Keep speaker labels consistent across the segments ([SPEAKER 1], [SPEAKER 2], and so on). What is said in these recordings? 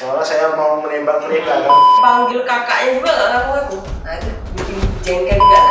[SPEAKER 1] Soalnya saya mau menembak mereka kan.
[SPEAKER 2] Panggil kakaknya juga nggak ngaku-ngaku. Nah, itu bikin jengkel juga.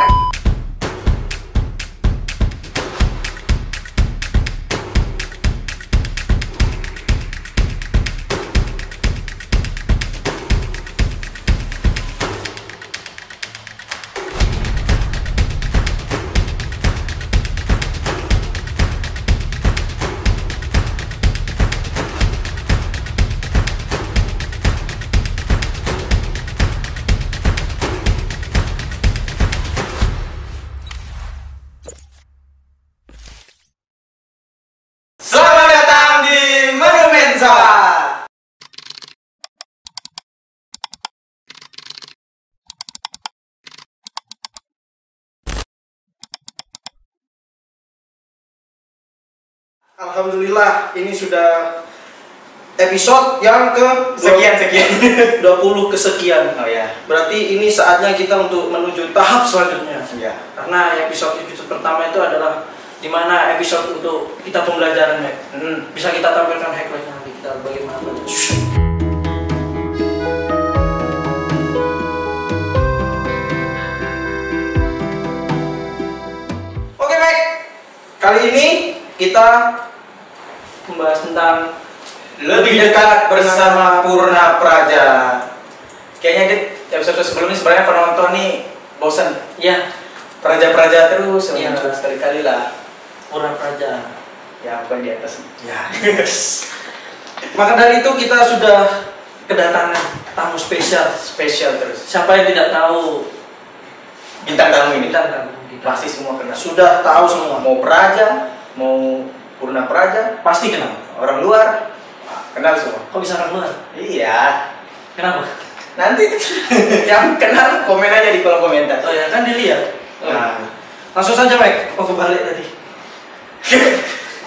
[SPEAKER 3] Selamat datang di Menu Mensa.
[SPEAKER 1] Alhamdulillah ini sudah episode yang ke
[SPEAKER 3] Sekian.
[SPEAKER 1] 20 kesekian.
[SPEAKER 3] Oh ya.
[SPEAKER 1] Berarti ini saatnya kita untuk menuju tahap selanjutnya.
[SPEAKER 3] Iya.
[SPEAKER 1] Karena episode pertama itu adalah dimana episode untuk kita pembelajaran hack. Bisa kita tampilkan hack-hacknya nanti kita bagaimana. Oke Mac, kali ini kita membahas tentang
[SPEAKER 3] Lebih dekat bersama Purna Praja. Kayaknya di episode sebelumnya sebenarnya penonton nih bosan.
[SPEAKER 1] ya
[SPEAKER 3] Praja terus,
[SPEAKER 1] Iya.
[SPEAKER 3] muncul sekali-kali lah.
[SPEAKER 1] Purna Praja.
[SPEAKER 3] Ya, apa yang di atas?
[SPEAKER 1] Ya. Maka dari itu kita sudah kedatangan tamu spesial.
[SPEAKER 3] Spesial terus.
[SPEAKER 1] Siapa yang tidak tahu
[SPEAKER 3] Bintang tamu ini
[SPEAKER 1] bintang tamu kita?
[SPEAKER 3] pasti semua kenal.
[SPEAKER 1] Sudah tahu semua.
[SPEAKER 3] Mau Praja, mau Purna Praja,
[SPEAKER 1] Pasti kenal.
[SPEAKER 3] orang luar kenal semua.
[SPEAKER 1] Kok bisa kenal?
[SPEAKER 3] Iya.
[SPEAKER 1] Kenapa?
[SPEAKER 3] Nanti yang kenal komen aja di kolom komentar.
[SPEAKER 1] Oh ya kan dilihat.
[SPEAKER 3] Nah,
[SPEAKER 1] Langsung saja Mike. Oh kebalik tadi.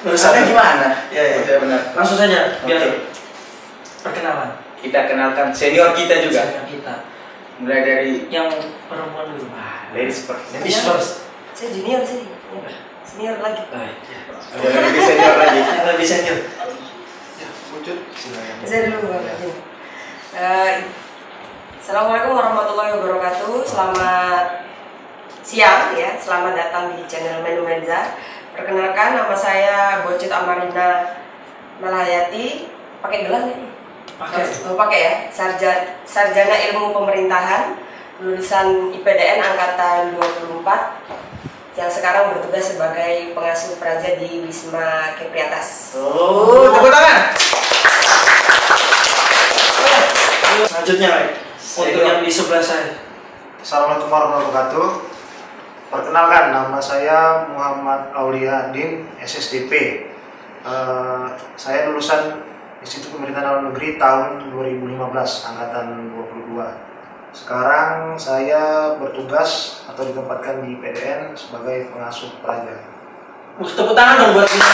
[SPEAKER 3] urusannya gimana?
[SPEAKER 1] Ya.
[SPEAKER 3] Iya benar.
[SPEAKER 1] Langsung saja biar
[SPEAKER 3] Oke.
[SPEAKER 1] perkenalan.
[SPEAKER 3] Kita kenalkan senior kita juga.
[SPEAKER 1] Sama kita.
[SPEAKER 3] Mulai dari
[SPEAKER 1] Yang perempuan dulu.
[SPEAKER 3] ladies first.
[SPEAKER 1] Ladies first.
[SPEAKER 2] Saya junior sih. Senior lagi.
[SPEAKER 3] Ada yang lebih senior lagi.
[SPEAKER 1] Yang lebih senior.
[SPEAKER 3] Wujud. Silakan.
[SPEAKER 2] Saya dulu Bang. Assalamualaikum warahmatullahi wabarakatuh. Selamat siang ya. Selamat datang di channel Menu Mensa. Perkenalkan nama saya Bocit Amarina Malahayati. Pakai gelang ya?
[SPEAKER 1] Pakai.
[SPEAKER 2] Oh, pakai ya. Sarjana Ilmu Pemerintahan, lulusan IPDN angkatan 24 yang sekarang bertugas sebagai pengasuh praja di Wisma Kepriatas.
[SPEAKER 3] Oh, tepuk tangan.
[SPEAKER 1] Selanjutnya Mike. Untuk yang di sebelah saya.
[SPEAKER 4] Assalamualaikum warahmatullahi wabarakatuh. Perkenalkan, nama saya Muhammad Aulia Din, SSDP. Saya lulusan Institut Pemerintahan Dalam Negeri tahun 2015, angkatan 22. Sekarang saya bertugas atau ditempatkan di PDN sebagai pengasuh praja.
[SPEAKER 1] Tepuk tangan dong buat kita.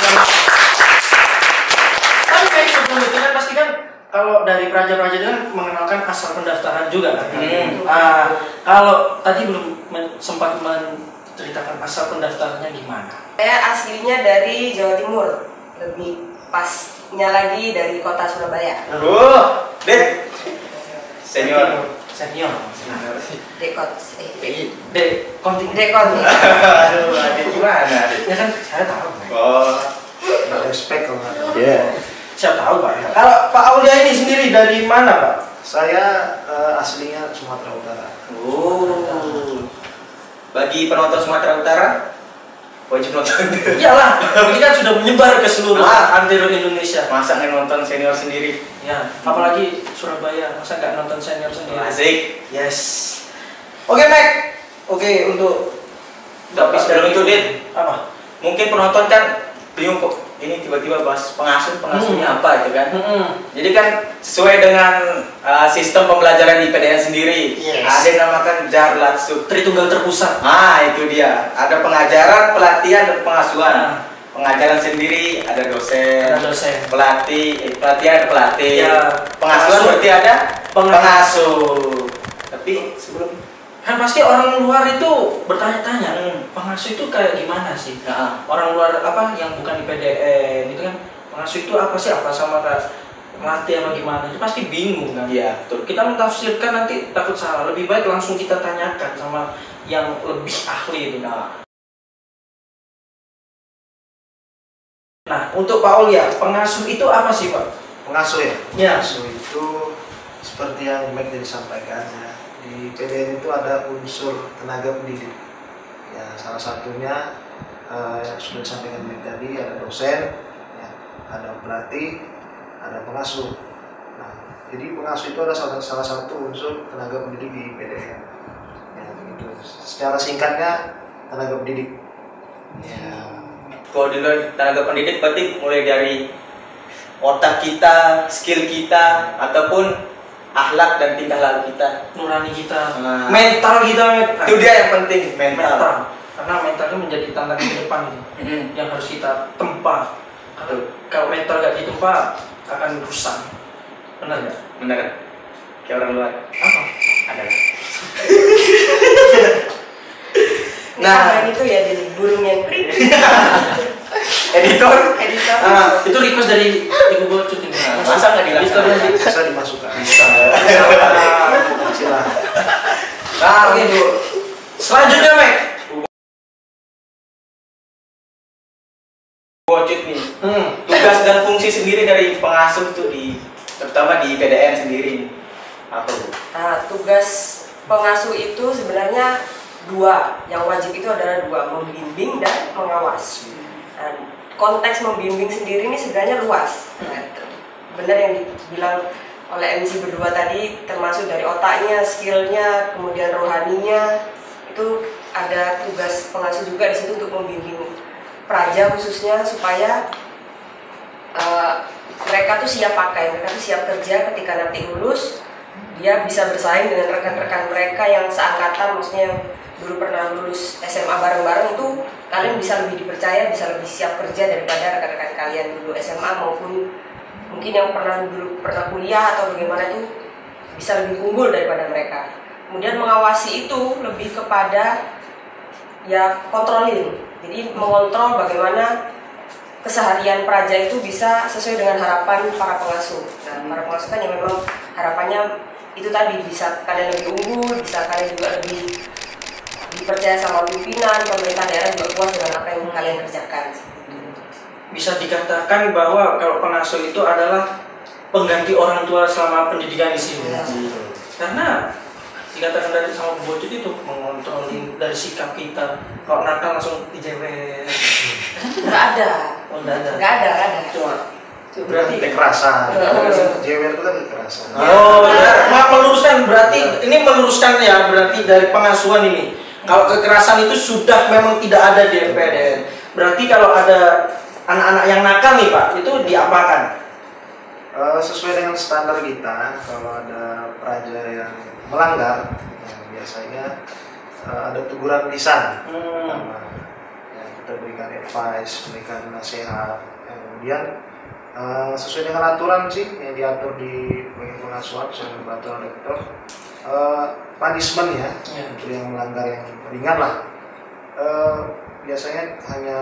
[SPEAKER 1] Tapi kayak sebelum itu kan pasti kan kalau dari praja-praja itu kan mengenalkan asal pendaftaran juga kan. Kalau tadi belum sempat menceritakan asal pendaftarannya gimana.
[SPEAKER 2] Saya aslinya dari Jawa Timur, lebih pasnya lagi dari kota Surabaya.
[SPEAKER 3] Dek. Senior.
[SPEAKER 1] Senior.
[SPEAKER 2] Dekot,
[SPEAKER 1] Konting.
[SPEAKER 2] Dekot.
[SPEAKER 3] Aduh, adik gimana?
[SPEAKER 1] Ya kan saya tahu. Pak.
[SPEAKER 3] Oh.
[SPEAKER 4] Respect kalau nggak tahu.
[SPEAKER 3] Iya.
[SPEAKER 1] Saya tahu Pak. Kalau Pak Aulia ini sendiri dari mana Pak?
[SPEAKER 4] Saya aslinya Sumatera Utara.
[SPEAKER 3] Oh. Bagi penonton Sumatera Utara wajib nonton.
[SPEAKER 1] Iyalah, ini kan sudah menyebar ke seluruh antero Indonesia.
[SPEAKER 3] Masa nggak nonton senior sendiri?
[SPEAKER 1] Ya, apalagi Surabaya, masa nggak nonton senior sendiri?
[SPEAKER 3] Asik.
[SPEAKER 1] Yes. Oke, Mac. Oke, untuk
[SPEAKER 3] Tapi sebelum itu, Dit,
[SPEAKER 1] apa?
[SPEAKER 3] mungkin penonton kan bingung kok ini tiba-tiba bahas pengasuhnya apa itu kan. Jadi kan sesuai dengan sistem pembelajaran di PDN sendiri.
[SPEAKER 1] Yes.
[SPEAKER 3] Ada yang namakan Jarlatsu.
[SPEAKER 1] Tritunggal terpusat.
[SPEAKER 3] Itu dia. Ada pengajaran, pelatihan, dan pengasuhan. Pengajaran sendiri ada dosen,
[SPEAKER 1] Ada dosen.
[SPEAKER 3] pelatihan ada pelatih.
[SPEAKER 1] Ya,
[SPEAKER 3] Pengasuhan berarti ada pengasuh. Tapi sebelum
[SPEAKER 1] Kan pasti orang luar itu bertanya-tanya, pengasuh itu kayak gimana sih? Orang luar apa yang bukan di PDN itu kan pengasuh itu apa sih? Apa sama kayak melatih apa gimana, itu pasti bingung kan.
[SPEAKER 3] Iya, betul.
[SPEAKER 1] Kita mentafsirkan nanti takut salah, lebih baik langsung kita tanyakan sama yang lebih ahli itu. Nah, untuk Pak Aulia, pengasuh itu apa sih Pak?
[SPEAKER 4] Pengasuh ya?
[SPEAKER 1] Ya.
[SPEAKER 4] Pengasuh itu seperti yang Mike tadi sampaikan ya, di PDN itu ada unsur tenaga pendidik. Ya, salah satunya yang sudah disampaikan tadi ada dosen, ya, ada pelatih, ada pengasuh. Nah, jadi pengasuh itu adalah salah satu unsur tenaga pendidik di PDN. Ya, begitu. Secara singkatnya tenaga pendidik. Ya.
[SPEAKER 3] Kalau di tenaga pendidik berarti mulai dari otak kita, skill kita, ataupun akhlak dan tingkah laku kita,
[SPEAKER 1] Nurani kita,
[SPEAKER 3] Nah.
[SPEAKER 1] mental kita.
[SPEAKER 3] itu dia yang penting, mental.
[SPEAKER 1] Karena mentalnya menjadi tantangan ke depan gitu, yang harus kita tempa. Kalau mental gak ditempa akan rusak. Benar nggak?
[SPEAKER 3] Benar. Kayak orang luar.
[SPEAKER 1] Apa?
[SPEAKER 3] Ada.
[SPEAKER 2] Nah, itu ya dari burung yang kering.
[SPEAKER 3] Editor.
[SPEAKER 1] Itu request dari Ibu Bocut ini.
[SPEAKER 3] Masa nggak dilaksanakan?
[SPEAKER 4] Bisa dimasukkan.
[SPEAKER 1] Bisa.
[SPEAKER 4] Silakan.
[SPEAKER 3] Nah,
[SPEAKER 1] Oke, Bu. Selanjutnya, Mek.
[SPEAKER 3] Bocut nih. Tugas dan fungsi sendiri dari pengasuh itu terutama di PDN sendiri. Apa Bu?
[SPEAKER 2] Nah, tugas pengasuh itu sebenarnya dua. Yang wajib itu adalah dua, membimbing dan mengawasi. Dan konteks membimbing sendiri ini sebenarnya luas. Benar yang dibilang oleh MC berdua tadi, termasuk dari otaknya, skillnya, kemudian rohaninya, itu ada tugas pengasuh juga di situ untuk membimbing praja khususnya supaya mereka tuh siap pakai, mereka tuh siap kerja ketika nanti lulus, dia bisa bersaing dengan rekan-rekan mereka yang seangkatan, maksudnya yang dulu pernah lulus SMA bareng-bareng, itu kalian bisa lebih dipercaya, bisa lebih siap kerja daripada rekan-rekan kalian dulu SMA maupun mungkin yang dulu pernah kuliah atau bagaimana, itu bisa lebih unggul daripada mereka. Kemudian mengawasi itu lebih kepada ya kontrolin, jadi mengontrol bagaimana keseharian praja itu bisa sesuai dengan harapan para pengasuh. Nah, para pengasuh kan yang memang harapannya itu tadi, bisa kalian lebih unggul, bisa kalian juga lebih dipercaya sama pimpinan, pemerintah daerah juga puas dengan apa yang kalian kerjakan.
[SPEAKER 1] Bisa dikatakan bahwa kalau pengasuh itu adalah pengganti orang tua selama pendidikan di sini.
[SPEAKER 2] Ya.
[SPEAKER 1] Karena dikatakan dari sama Bu Bocut itu mengontrol dari sikap kita. Kalau nakal langsung dijewer.
[SPEAKER 2] Nggak ada.
[SPEAKER 1] Oh, nggak ada.
[SPEAKER 2] Nggak ada.
[SPEAKER 1] Cuma
[SPEAKER 4] Berarti kekerasan. Jewer itu kan kekerasan.
[SPEAKER 1] Oh, benar. Meluruskan berarti ini meluruskan ya, berarti dari pengasuhan ini. Kalau kekerasan itu sudah memang tidak ada di PDN. Berarti kalau ada anak-anak yang nakal nih Pak, itu diapakan?
[SPEAKER 4] Sesuai dengan standar kita, kalau ada praja yang melanggar, ya, biasanya ada teguran lisan. Ya, kita berikan advice, berikan nasihat. Kemudian sesuai dengan aturan sih yang diatur di pengasuhan, sesuai dengan peraturan rektor, punishment ya, untuk yang melanggar yang ringan lah. Biasanya hanya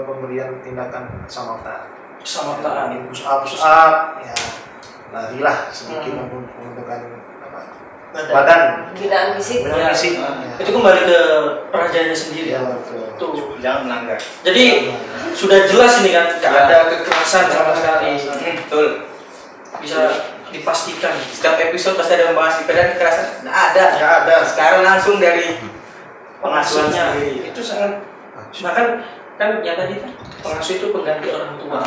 [SPEAKER 4] pemberian tindakan samapta.
[SPEAKER 1] Kesamaptaan.
[SPEAKER 4] Push up, ya larilah sedikit untuk pembentukan badan.
[SPEAKER 2] Pembinaan fisik.
[SPEAKER 4] Pembinaan fisik.
[SPEAKER 1] Itu kembali ke prajanya sendiri.
[SPEAKER 4] Ya, betul.
[SPEAKER 1] Tuh.
[SPEAKER 3] Jangan melanggar.
[SPEAKER 1] Jadi sudah jelas ini kan, tidak ada kekerasan sama sekali.
[SPEAKER 3] Betul.
[SPEAKER 1] Bisa dipastikan.
[SPEAKER 3] Setiap episode pasti ada membahas di PDN kekerasan. Nggak ada.
[SPEAKER 1] Nggak ada.
[SPEAKER 3] Sekarang langsung dari
[SPEAKER 1] Pengasuhnya
[SPEAKER 3] sendiri.
[SPEAKER 1] itu sangat, bahkan kan yang tadi pengasuh itu pengganti orang tua.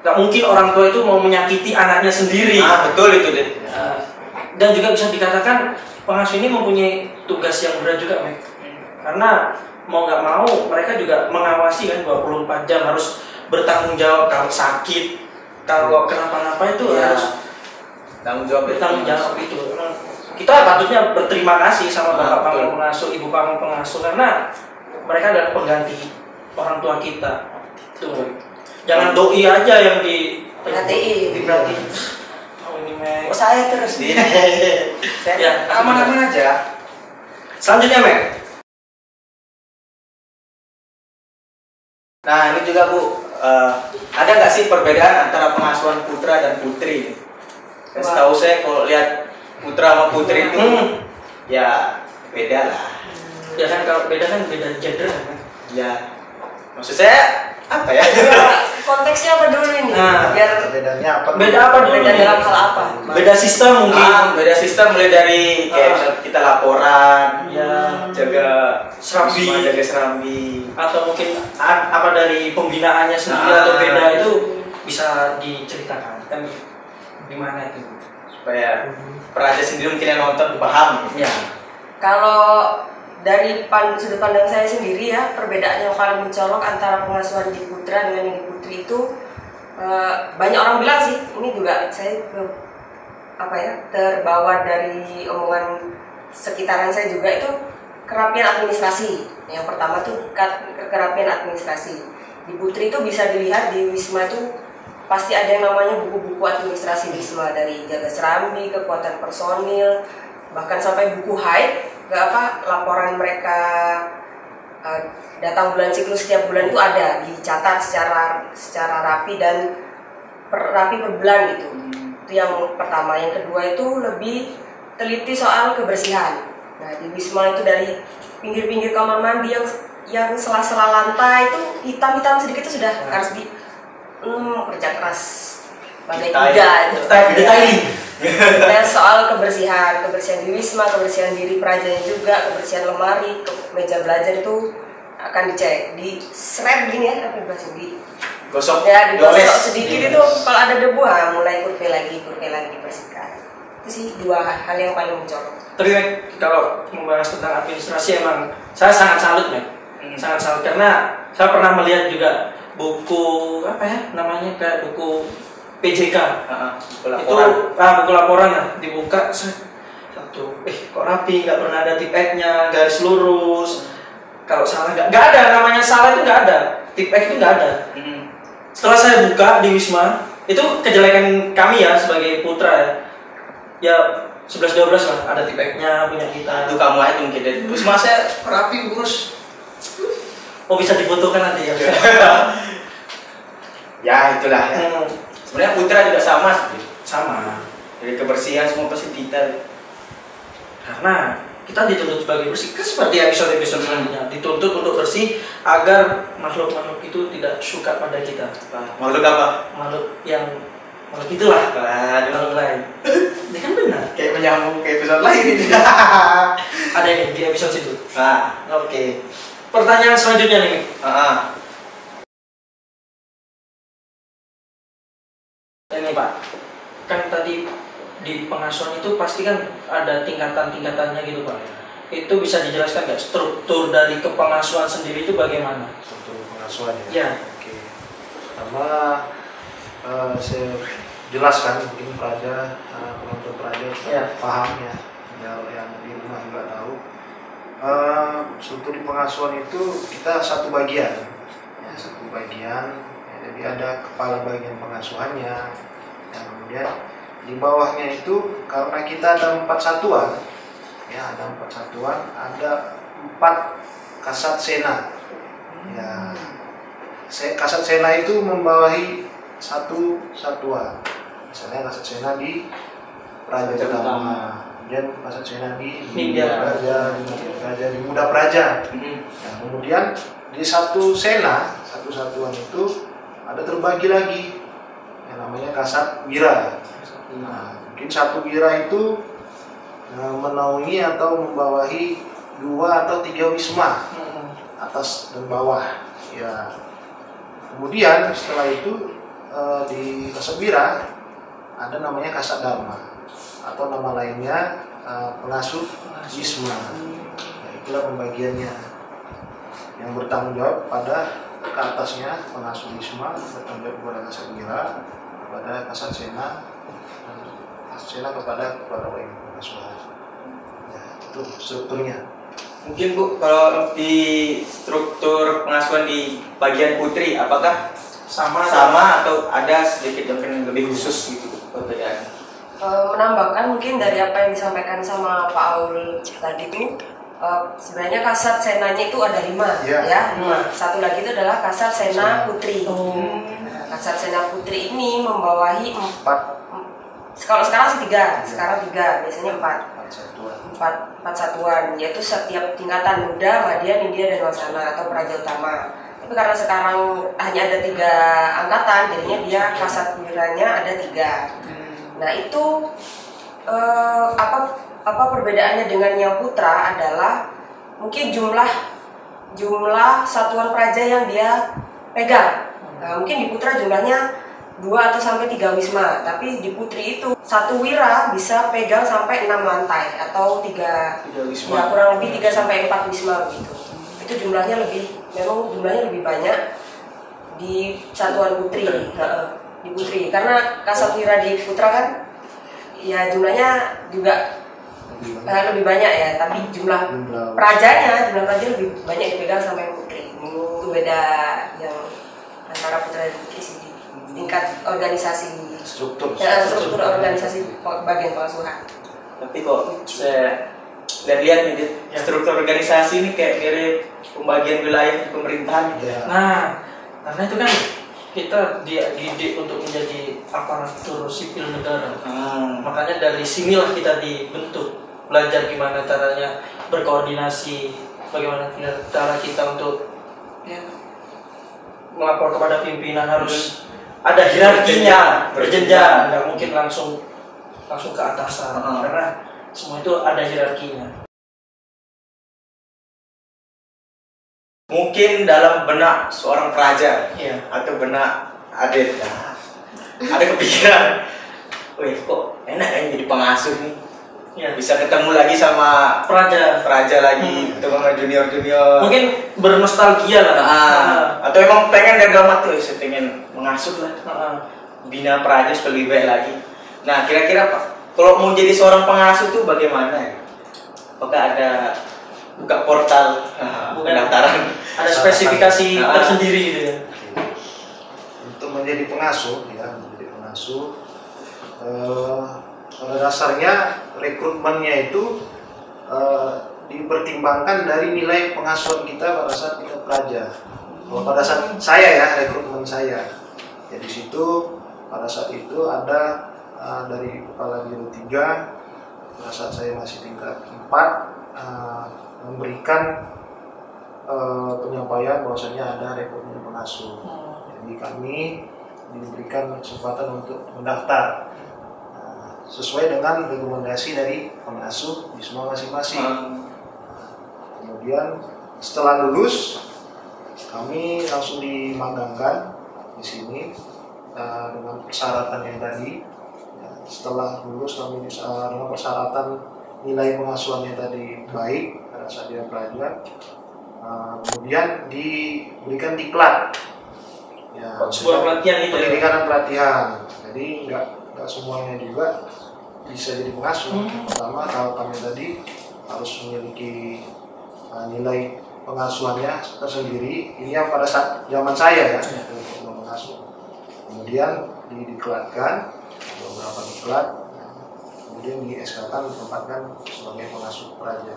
[SPEAKER 1] Nggak mungkin orang tua itu mau menyakiti anaknya sendiri.
[SPEAKER 3] Betul itu deh.
[SPEAKER 1] Dan juga bisa dikatakan pengasuh ini mempunyai tugas yang berat juga, Mek. Karena mau nggak mau mereka juga mengawasi kan 24 jam, harus bertanggung jawab kalau sakit, kalau kenapa-napa itu harus
[SPEAKER 3] Tanggung jawab
[SPEAKER 1] itu. Kita patutnya berterima kasih sama bapak panggung pengasuh, ibu panggung pengasuh, karena mereka adalah pengganti orang tua kita. Tuh. Jangan doi aja yang diperhatiin. Oh ini Mek.
[SPEAKER 2] Saya terus
[SPEAKER 3] Saya
[SPEAKER 1] Ya,
[SPEAKER 3] aman-aman aja.
[SPEAKER 1] Selanjutnya Mek.
[SPEAKER 3] Nah ini juga Bu, ada nggak sih perbedaan antara pengasuhan putra dan putri? Setahu saya kalau lihat putra sama putri itu ya beda lah.
[SPEAKER 1] Ya kan kalau beda kan beda gender kan.
[SPEAKER 3] Ya, maksud saya apa ya?
[SPEAKER 2] Konteksnya apa dulu ini?
[SPEAKER 1] Nah,
[SPEAKER 2] Biar
[SPEAKER 4] Bedanya apa?
[SPEAKER 1] Beda apa dulu?
[SPEAKER 2] beda dalam hal apa?
[SPEAKER 1] Beda sistem mungkin.
[SPEAKER 3] Beda sistem mulai dari kayak misalnya kita laporan,
[SPEAKER 1] Ya,
[SPEAKER 3] jaga
[SPEAKER 1] Serambi.
[SPEAKER 3] jaga serambi.
[SPEAKER 1] atau mungkin apa dari pembinaannya sendiri atau beda itu bisa diceritakan kan gimana itu
[SPEAKER 3] Supaya peraja sendiri mungkin yang nonton paham.
[SPEAKER 1] ya.
[SPEAKER 2] Kalau dari sudut pandang saya sendiri ya, perbedaan yang paling mencolok antara pengasuhan di putra dengan yang di putri itu banyak orang bilang sih, ini juga saya terbawa dari omongan sekitaran saya juga, itu kerapian administrasi. Yang pertama tuh kerapian administrasi. Di putri itu bisa dilihat di Wisma itu pasti ada yang namanya buku-buku administrasi Wisma, dari jaga serambi, kekuatan personil, bahkan sampai buku haid. Laporan mereka datang bulan siklus setiap bulan itu ada dicatat secara rapi dan rapi per bulan gitu. Itu yang pertama. Yang kedua itu lebih teliti soal kebersihan. Nah, di Wisma itu dari pinggir-pinggir kamar mandi yang sela-sela lantai itu hitam-hitam sedikit itu sudah harus di kerja keras bagai kuda itu.
[SPEAKER 1] Detailing.
[SPEAKER 2] Dan soal kebersihan di Wisma, kebersihan diri prajanya juga, kebersihan lemari, meja belajar itu akan dicek, di shred gini ya, apa bahasa di
[SPEAKER 3] Gosok,
[SPEAKER 2] ya, digosok
[SPEAKER 3] doles.
[SPEAKER 2] sedikit itu kalau ada debu mulai kurve lagi dibersihkan. Itu sih dua hal yang paling mencolok.
[SPEAKER 1] Tapi kalau membahas tentang administrasi emang saya sangat salut sangat salut karena saya pernah melihat juga buku apa ya namanya, kayak buku PJK itu buku laporan lah, dibuka satu kok rapi, nggak pernah ada tip X-nya, garis lurus, kalau salah nggak ada, namanya salah itu nggak ada, tip X itu nggak ada. Setelah saya buka di Wisma, itu kejelekan kami ya sebagai putra ya 11-12 lah, ada tip X-nya punya kita.
[SPEAKER 3] Itu kamu aja mungkin dari Wisma saya rapi urus.
[SPEAKER 1] Oh, bisa difotokan nanti ya.
[SPEAKER 3] Ya itulah ya. Sebenarnya putra juga sama sih.
[SPEAKER 1] Sama.
[SPEAKER 3] Dari kebersihan semua pasti detail.
[SPEAKER 1] Karena kita dituntut sebagai bersih, kan seperti episode-episode selanjutnya, dituntut untuk bersih agar makhluk-makhluk itu tidak suka pada kita.
[SPEAKER 3] Makhluk apa?
[SPEAKER 1] Makhluk itulah. Makhluk lain. Ini kan benar.
[SPEAKER 3] Kayak menyambung ke episode lain ini.
[SPEAKER 1] Ada ini di episode itu.
[SPEAKER 3] Oke.
[SPEAKER 1] Pertanyaan selanjutnya nih. Ini Pak, kan tadi di pengasuhan itu pasti kan ada tingkatan-tingkatannya gitu Pak. Itu bisa dijelaskan nggak struktur dari kepengasuhan sendiri itu bagaimana?
[SPEAKER 4] Struktur pengasuhan ya.
[SPEAKER 1] Ya.
[SPEAKER 4] Oke. Pertama saya jelaskan mungkin penonton praja
[SPEAKER 1] Ya.
[SPEAKER 4] paham ya, yang di rumah juga tahu. Struktur di pengasuhan itu kita satu bagian, ya, ya, jadi ada kepala bagian pengasuhannya, dan kemudian di bawahnya itu karena kita ada 4 satuan, ya ada 4 satuan, ada 4 kasat sena, ya kasat sena itu membawahi satu satuan, misalnya kasat sena di Praja Utama, kemudian kasat sena di Praja, di Muda Praja. Nah, kemudian di satu satuan itu ada terbagi lagi yang namanya kasat wira. Nah, mungkin satu wira itu menaungi atau membawahi 2 atau 3 wisma, atas dan bawah. Ya. Kemudian setelah itu di kasat wira ada namanya kasat dharma, atau nama lainnya pengasuh wisma. Nah, itulah pembagiannya, yang bertanggung jawab pada ke atasnya pengasuh wisma, bertanggung jawab kepada kasat wira, kepada kasat sena, dan kasat sena kepada kepala bagian pengasuhan. Nah, itu strukturnya.
[SPEAKER 3] Mungkin Bu, kalau di struktur pengasuhan di bagian putri, apakah sama atau ada sedikit yang lebih khusus gitu perbedaan?
[SPEAKER 2] Menambahkan mungkin dari apa yang disampaikan sama Pak Aul tadi itu, sebenarnya Kasat Senanya itu ada 5 ya. 5. Satu lagi itu adalah Kasat Sena Putri. Nah, Kasat Sena Putri ini membawahi 4. Kalau sekarang sih 3, sekarang 3, biasanya 4 satuan, yaitu setiap tingkatan Muda, Madya, Nindya, dan Wasana atau Praja Utama. Tapi karena sekarang hanya ada 3 angkatan, jadinya dia Kasat Wiranya ada 3. Nah itu apa perbedaannya dengan yang Putra adalah mungkin jumlah satuan praja yang dia pegang. Nah, mungkin di Putra jumlahnya 2 atau sampai 3 wisma, tapi di Putri itu 1 wira bisa pegang sampai 6 lantai atau 3 wisma. Ya, kurang lebih 3 sampai 4 wisma begitu. Itu jumlahnya lebih banyak di satuan Putri. Di Putri karena Kasat Wira di Putra kan ya jumlahnya juga lebih banyak ya, tapi jumlah praja lebih banyak dipegang sampai Putri. Itu beda yang antara Putra dan Putri sih. Tingkat organisasi struktur organisasi bagian pengasuhan.
[SPEAKER 3] Tapi kok saya lihat nih struktur organisasi ini kayak mirip pembagian wilayah di pemerintahan.
[SPEAKER 1] Nah, karena itu kan kita dididik untuk menjadi aparatur sipil negara. Makanya dari sinilah kita dibentuk, belajar gimana caranya berkoordinasi, bagaimana cara kita untuk melapor kepada pimpinan, harus ada hierarkinya, berjenjang, nggak mungkin langsung ke atasan, karena semua itu ada hierarkinya.
[SPEAKER 3] Mungkin dalam benak seorang praja atau benak adet, ada kepikiran, wih kok enak kan jadi pengasuh nih, bisa ketemu lagi sama praja lagi, ketemu sama junior.
[SPEAKER 1] Mungkin bernostalgia lah.
[SPEAKER 3] Atau emang pengen dari dalam hati, saya pengen mengasuh lah, bina praja supaya lebih baik lagi. Nah kira-kira kalau mau jadi seorang pengasuh tuh bagaimana? Apakah ada buka portal pendaftaran?
[SPEAKER 1] Ada spesifikasi tersendiri gitu ya?
[SPEAKER 4] Untuk menjadi pengasuh pada dasarnya rekrutmennya itu dipertimbangkan dari nilai pengasuhan kita pada saat kita praja. Kalau pada saat saya rekrutmen saya, ya di situ pada saat itu ada dari kepala biro 3 pada saat saya masih tingkat 4 memberikan penyampaian bahwasanya ada rekrutmen pengasuh. Jadi kami diberikan kesempatan untuk mendaftar sesuai dengan rekomendasi dari pengasuh di semua masing-masing. Kemudian setelah lulus kami langsung dimagangkan di sini dengan persyaratan yang tadi. Setelah lulus kami dengan persyaratan nilai pengasuhannya tadi baik pada saat dia praja. Kemudian diberikan diklat.
[SPEAKER 1] Sebuah pelatihan itu.
[SPEAKER 4] Pendidikan dan pelatihan. Jadi nggak semuanya juga bisa jadi pengasuh. Pertama tahapannya tadi harus memiliki nilai pengasuhannya tersendiri. Ini yang pada saat zaman saya untuk mengasuh. Kemudian diklatkan beberapa diklat, kemudian di SK-kan ditempatkan sebagai pengasuh praja.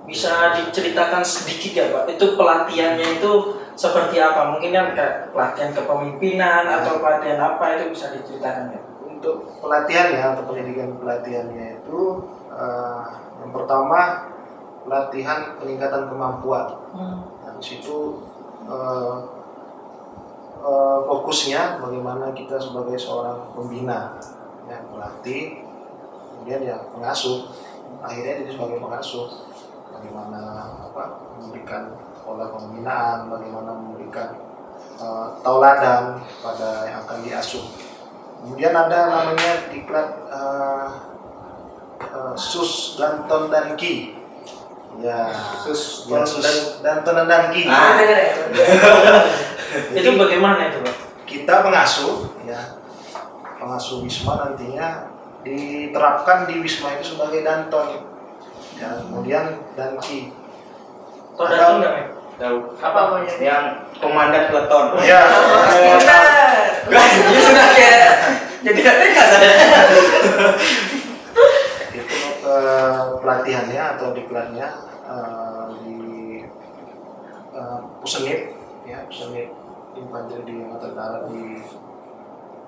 [SPEAKER 1] Bisa diceritakan sedikit ya Pak, itu pelatihannya itu seperti apa? Mungkin kan kayak pelatihan kepemimpinan atau pelatihan apa, itu bisa diceritakan ya?
[SPEAKER 4] Untuk pelatihannya, atau pendidikan pelatihannya itu yang pertama pelatihan peningkatan kemampuan. Nah, di situ fokusnya bagaimana kita sebagai seorang pembina yang melatih, kemudian ya pengasuh, akhirnya jadi sebagai pengasuh, bagaimana memberikan pola pembinaan, bagaimana memberikan tauladan pada yang akan diasuh. Kemudian ada namanya diklat Sus Danton dan Ki. Ya, Sus Danton dan Ki.
[SPEAKER 1] Itu bagaimana itu Pak?
[SPEAKER 4] Kita pengasuh, pengasuh Wisma nantinya diterapkan di Wisma itu sebagai Danton. Ya, kemudian Danki.
[SPEAKER 1] Tahu Danton nggak?
[SPEAKER 3] Tahu.
[SPEAKER 1] Apa namanya?
[SPEAKER 3] Yang komandan peleton.
[SPEAKER 4] Ya.
[SPEAKER 3] Dia sudah kayak jadi TK saya.
[SPEAKER 4] Itu pelatihannya atau diklat diklatnya di Pusenip, ya Pusenip Infanteri di Angkatan Darat di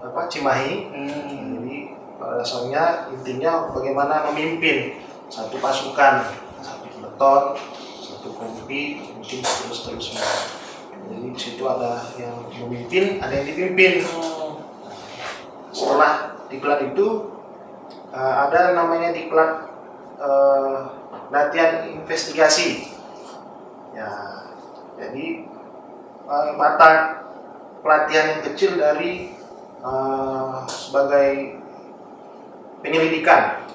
[SPEAKER 4] Cimahi. Jadi pada dasarnya intinya bagaimana memimpin satu pasukan, satu peleton, satu kompi, mungkin seterusnya. Jadi di situ ada yang memimpin, ada yang dipimpin. Setelah diklat itu ada namanya diklat latihan investigasi. Ya, jadi mata pelatihan yang kecil dari sebagai penyelidikan.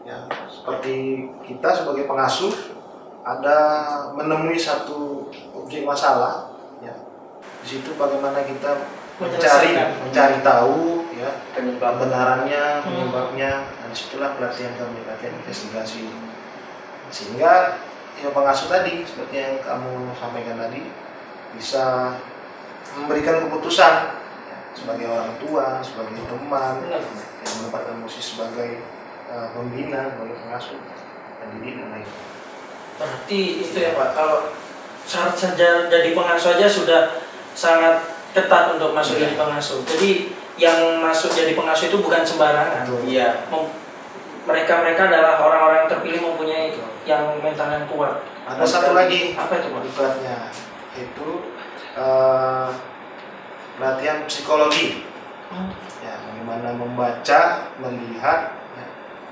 [SPEAKER 4] Ya, seperti kita sebagai pengasuh ada menemui satu objek masalah. Ya, di situ bagaimana kita mencari tahu ya kebenarannya, penyebabnya, dan disitulah pelatihan kami, latihan investigasi. Sehingga ya pengasuh tadi seperti yang kamu sampaikan tadi bisa memberikan keputusan ya, sebagai orang tua, sebagai teman, yang menempatkan posisi sebagai pembina, sebagai pengasuh, pendidik dan lain.
[SPEAKER 1] Berarti itu ya Pak, kalau syarat saja jadi pengasuh aja sudah sangat ketat untuk masuk jadi pengasuh. Jadi yang masuk jadi pengasuh itu bukan sembarangan.
[SPEAKER 3] Iya.
[SPEAKER 1] Mereka adalah orang-orang yang terpilih, mempunyai yang mental yang kuat.
[SPEAKER 4] Ada satu lagi,
[SPEAKER 1] apa itu Pak?
[SPEAKER 4] diklatnya itu latihan psikologi. Ya, bagaimana membaca, melihat, ya,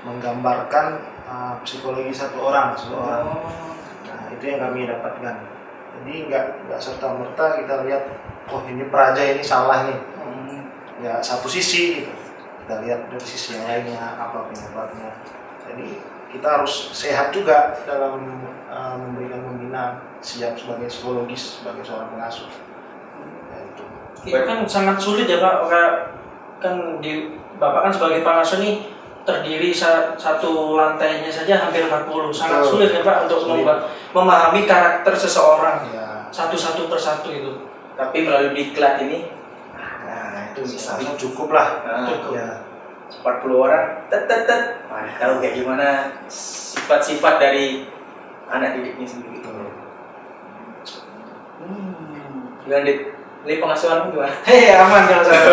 [SPEAKER 4] menggambarkan psikologi seseorang. Nah, itu yang kami dapatkan. Jadi nggak serta merta kita lihat, oh ini praja ini salah nih. Ya satu sisi gitu. Kita lihat dari sisi yang lainnya apa penyebabnya. Jadi kita harus sehat juga dalam memberikan pembinaan, siap sebagai psikologis, sebagai seorang pengasuh. Ya,
[SPEAKER 1] itu kan sangat sulit ya Pak. Kan Bapak kan sebagai pengasuh nih terdiri satu lantainya saja hampir 40. Sangat sulit ya Pak untuk memahami karakter seseorang ya, satu persatu itu.
[SPEAKER 3] Tapi melalui diklat ini, itu bisa
[SPEAKER 4] cukup lah.
[SPEAKER 3] Cukup. Ya. 40 orang, tahu kayak gimana sifat-sifat dari anak didiknya sendiri. Gimana Dit? Ini pengasuhanmu gimana?
[SPEAKER 1] Aman kalau saya.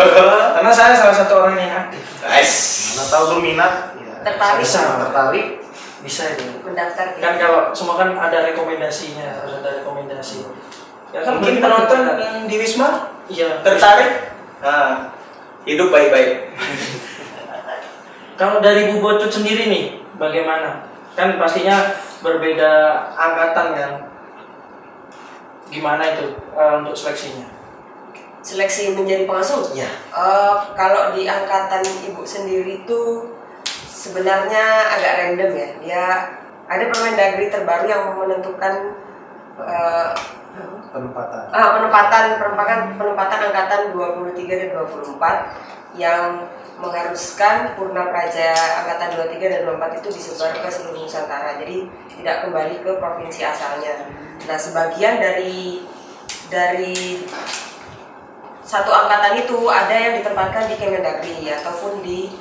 [SPEAKER 1] Karena saya salah satu orang yang aktif.
[SPEAKER 4] Mana tahu berminat, ya, tertarik,
[SPEAKER 1] bisa itu.
[SPEAKER 2] Mendaftar.
[SPEAKER 1] Kan kalau semua kan ada rekomendasinya, harus ada rekomendasi. Ya kan
[SPEAKER 3] mungkin penonton yang di Wisma,
[SPEAKER 1] iya,
[SPEAKER 3] tertarik. Nah, hidup baik-baik.
[SPEAKER 1] Kalau dari Bu Bocut sendiri nih, bagaimana? Kan pastinya berbeda angkatan kan? Gimana itu untuk seleksinya?
[SPEAKER 2] Seleksi menjadi pengasuh?
[SPEAKER 1] Iya.
[SPEAKER 2] Kalau di angkatan Ibu sendiri itu sebenarnya agak random ya. Dia ada Permendagri terbaru yang menentukan penempatan angkatan 23 dan 24 yang mengharuskan Purna Praja angkatan 23 dan 24 itu disebar ke seluruh Nusantara. Jadi tidak kembali ke provinsi asalnya. Nah, sebagian dari satu angkatan itu ada yang ditempatkan di Kemendagri ataupun di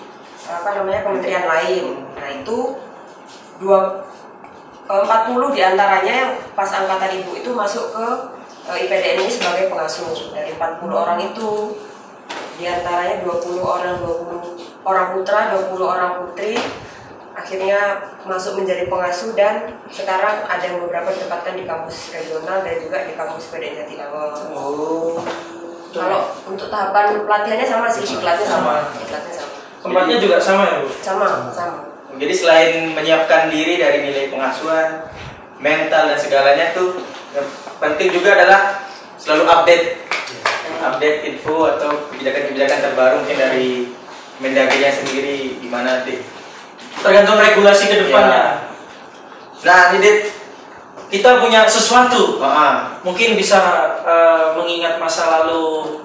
[SPEAKER 2] kementerian lain. Nah, itu 40 diantaranya yang pas angkatan Ibu itu masuk ke IPDN ini sebagai pengasuh. Dari 40 orang itu diantaranya 20 orang putra, 20 orang putri akhirnya masuk menjadi pengasuh, dan sekarang ada yang beberapa ditempatkan di kampus regional dan juga di kampus PDN Jatinangor. Kalau untuk tahapan pelatihannya sama sih, diklatnya sama.
[SPEAKER 1] Tempatnya juga sama ya Bu?
[SPEAKER 2] Sama.
[SPEAKER 3] Jadi selain menyiapkan diri dari nilai pengasuhan, mental dan segalanya tuh, yang penting juga adalah selalu update info atau kebijakan-kebijakan terbaru mungkin dari Mendagrinya sendiri gimana Dit?
[SPEAKER 1] Tergantung regulasi ke depannya. Nah, ini Dit, kita punya sesuatu. Mungkin bisa mengingat masa lalu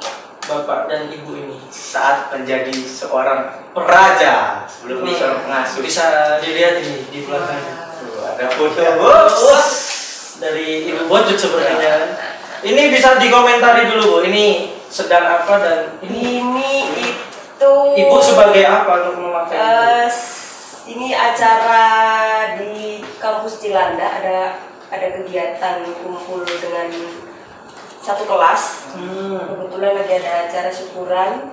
[SPEAKER 1] Bapak dan Ibu ini
[SPEAKER 3] saat menjadi seorang praja sebelum menjadi seorang pengasuh.
[SPEAKER 1] Bisa dilihat ini di belakangnya.
[SPEAKER 3] Ada foto
[SPEAKER 1] dari Ibu Bocut sepertinya. Ini bisa dikomentari dulu Bu. Ini sedang apa dan
[SPEAKER 2] ini itu
[SPEAKER 1] Ibu sebagai apa untuk memakai
[SPEAKER 2] ini acara di kampus Cilanda ada kegiatan kumpul dengan satu kelas. Kebetulan lagi ada acara syukuran,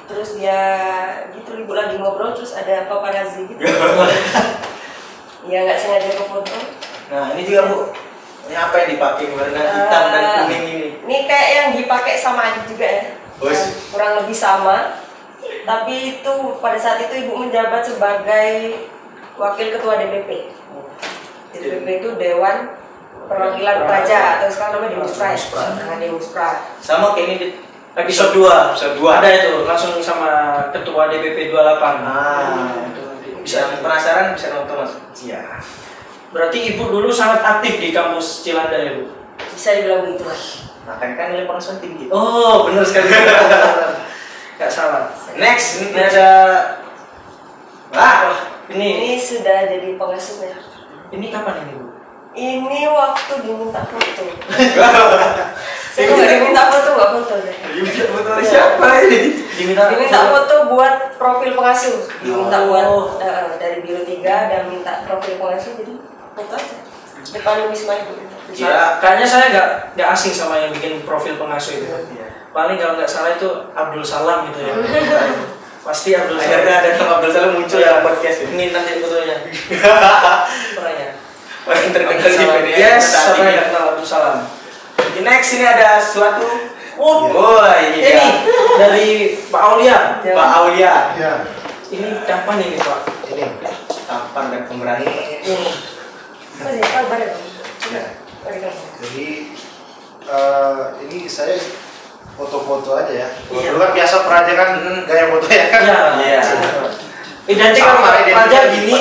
[SPEAKER 2] terus dia gitu ibu lagi ngobrol, terus ada paparazzi gitu. Ya nggak sengaja ke foto.
[SPEAKER 3] Nah ini juga Bu, ini apa yang dipakai warna hitam dan kuning ini?
[SPEAKER 2] Ini kayak yang dipakai sama adik juga ya. Kurang lebih sama. Tapi itu pada saat itu ibu menjabat sebagai wakil ketua DPP. DPP itu Dewan Perwakilan Praja atau sekarang namanya Demuspra. Demuspra.
[SPEAKER 3] Sama kayak ini di
[SPEAKER 1] episode 2.
[SPEAKER 3] Episode 2.
[SPEAKER 1] Ada itu langsung sama ketua DPP 28.
[SPEAKER 3] Itu bisa penasaran bisa nonton Mas. Iya.
[SPEAKER 1] Berarti ibu dulu sangat aktif di kampus Cilanda ya Bu?
[SPEAKER 2] Bisa dibilang begitu.
[SPEAKER 3] Makanya kan nilai pengasuhan tinggi.
[SPEAKER 1] Oh benar sekali. Gak salah.
[SPEAKER 3] Next ini ada
[SPEAKER 2] Ini sudah jadi pengasuh ya.
[SPEAKER 1] Ini kapan ini Bu?
[SPEAKER 2] Ini waktu diminta foto. Saya nggak diminta foto, nggak foto deh.
[SPEAKER 3] Foto siapa ini?
[SPEAKER 2] Diminta foto buat profil pengasuh. Diminta buat dari Biro 3 dan minta profil pengasuh, jadi foto aja. Depan Wisma Ibu.
[SPEAKER 1] Kayaknya saya nggak asing sama yang bikin profil pengasuh itu. Paling kalau nggak salah itu Abdul Salam gitu ya. Pasti Abdul Salam.
[SPEAKER 3] Akhirnya ada nama Abdul Salam muncul dalam podcast ini.
[SPEAKER 1] Ini nanti fotonya. Orangnya.
[SPEAKER 3] Paling terkenal di PDN.
[SPEAKER 1] Yes, siapa yang kenal Abdul Salam?
[SPEAKER 3] Next ini ada suatu. Ini
[SPEAKER 1] dari Pak Aulia.
[SPEAKER 3] Pak Aulia.
[SPEAKER 4] Ya,
[SPEAKER 1] Ini kapan ini Pak?
[SPEAKER 4] ini.
[SPEAKER 3] Tampan dan pemberani.
[SPEAKER 2] Masih kabar ya?
[SPEAKER 4] Ya. Jadi ini saya foto-foto aja ya. Dulu kan biasa Praja kan gaya foto ya kan.
[SPEAKER 1] Iya. Identik sama Praja gini,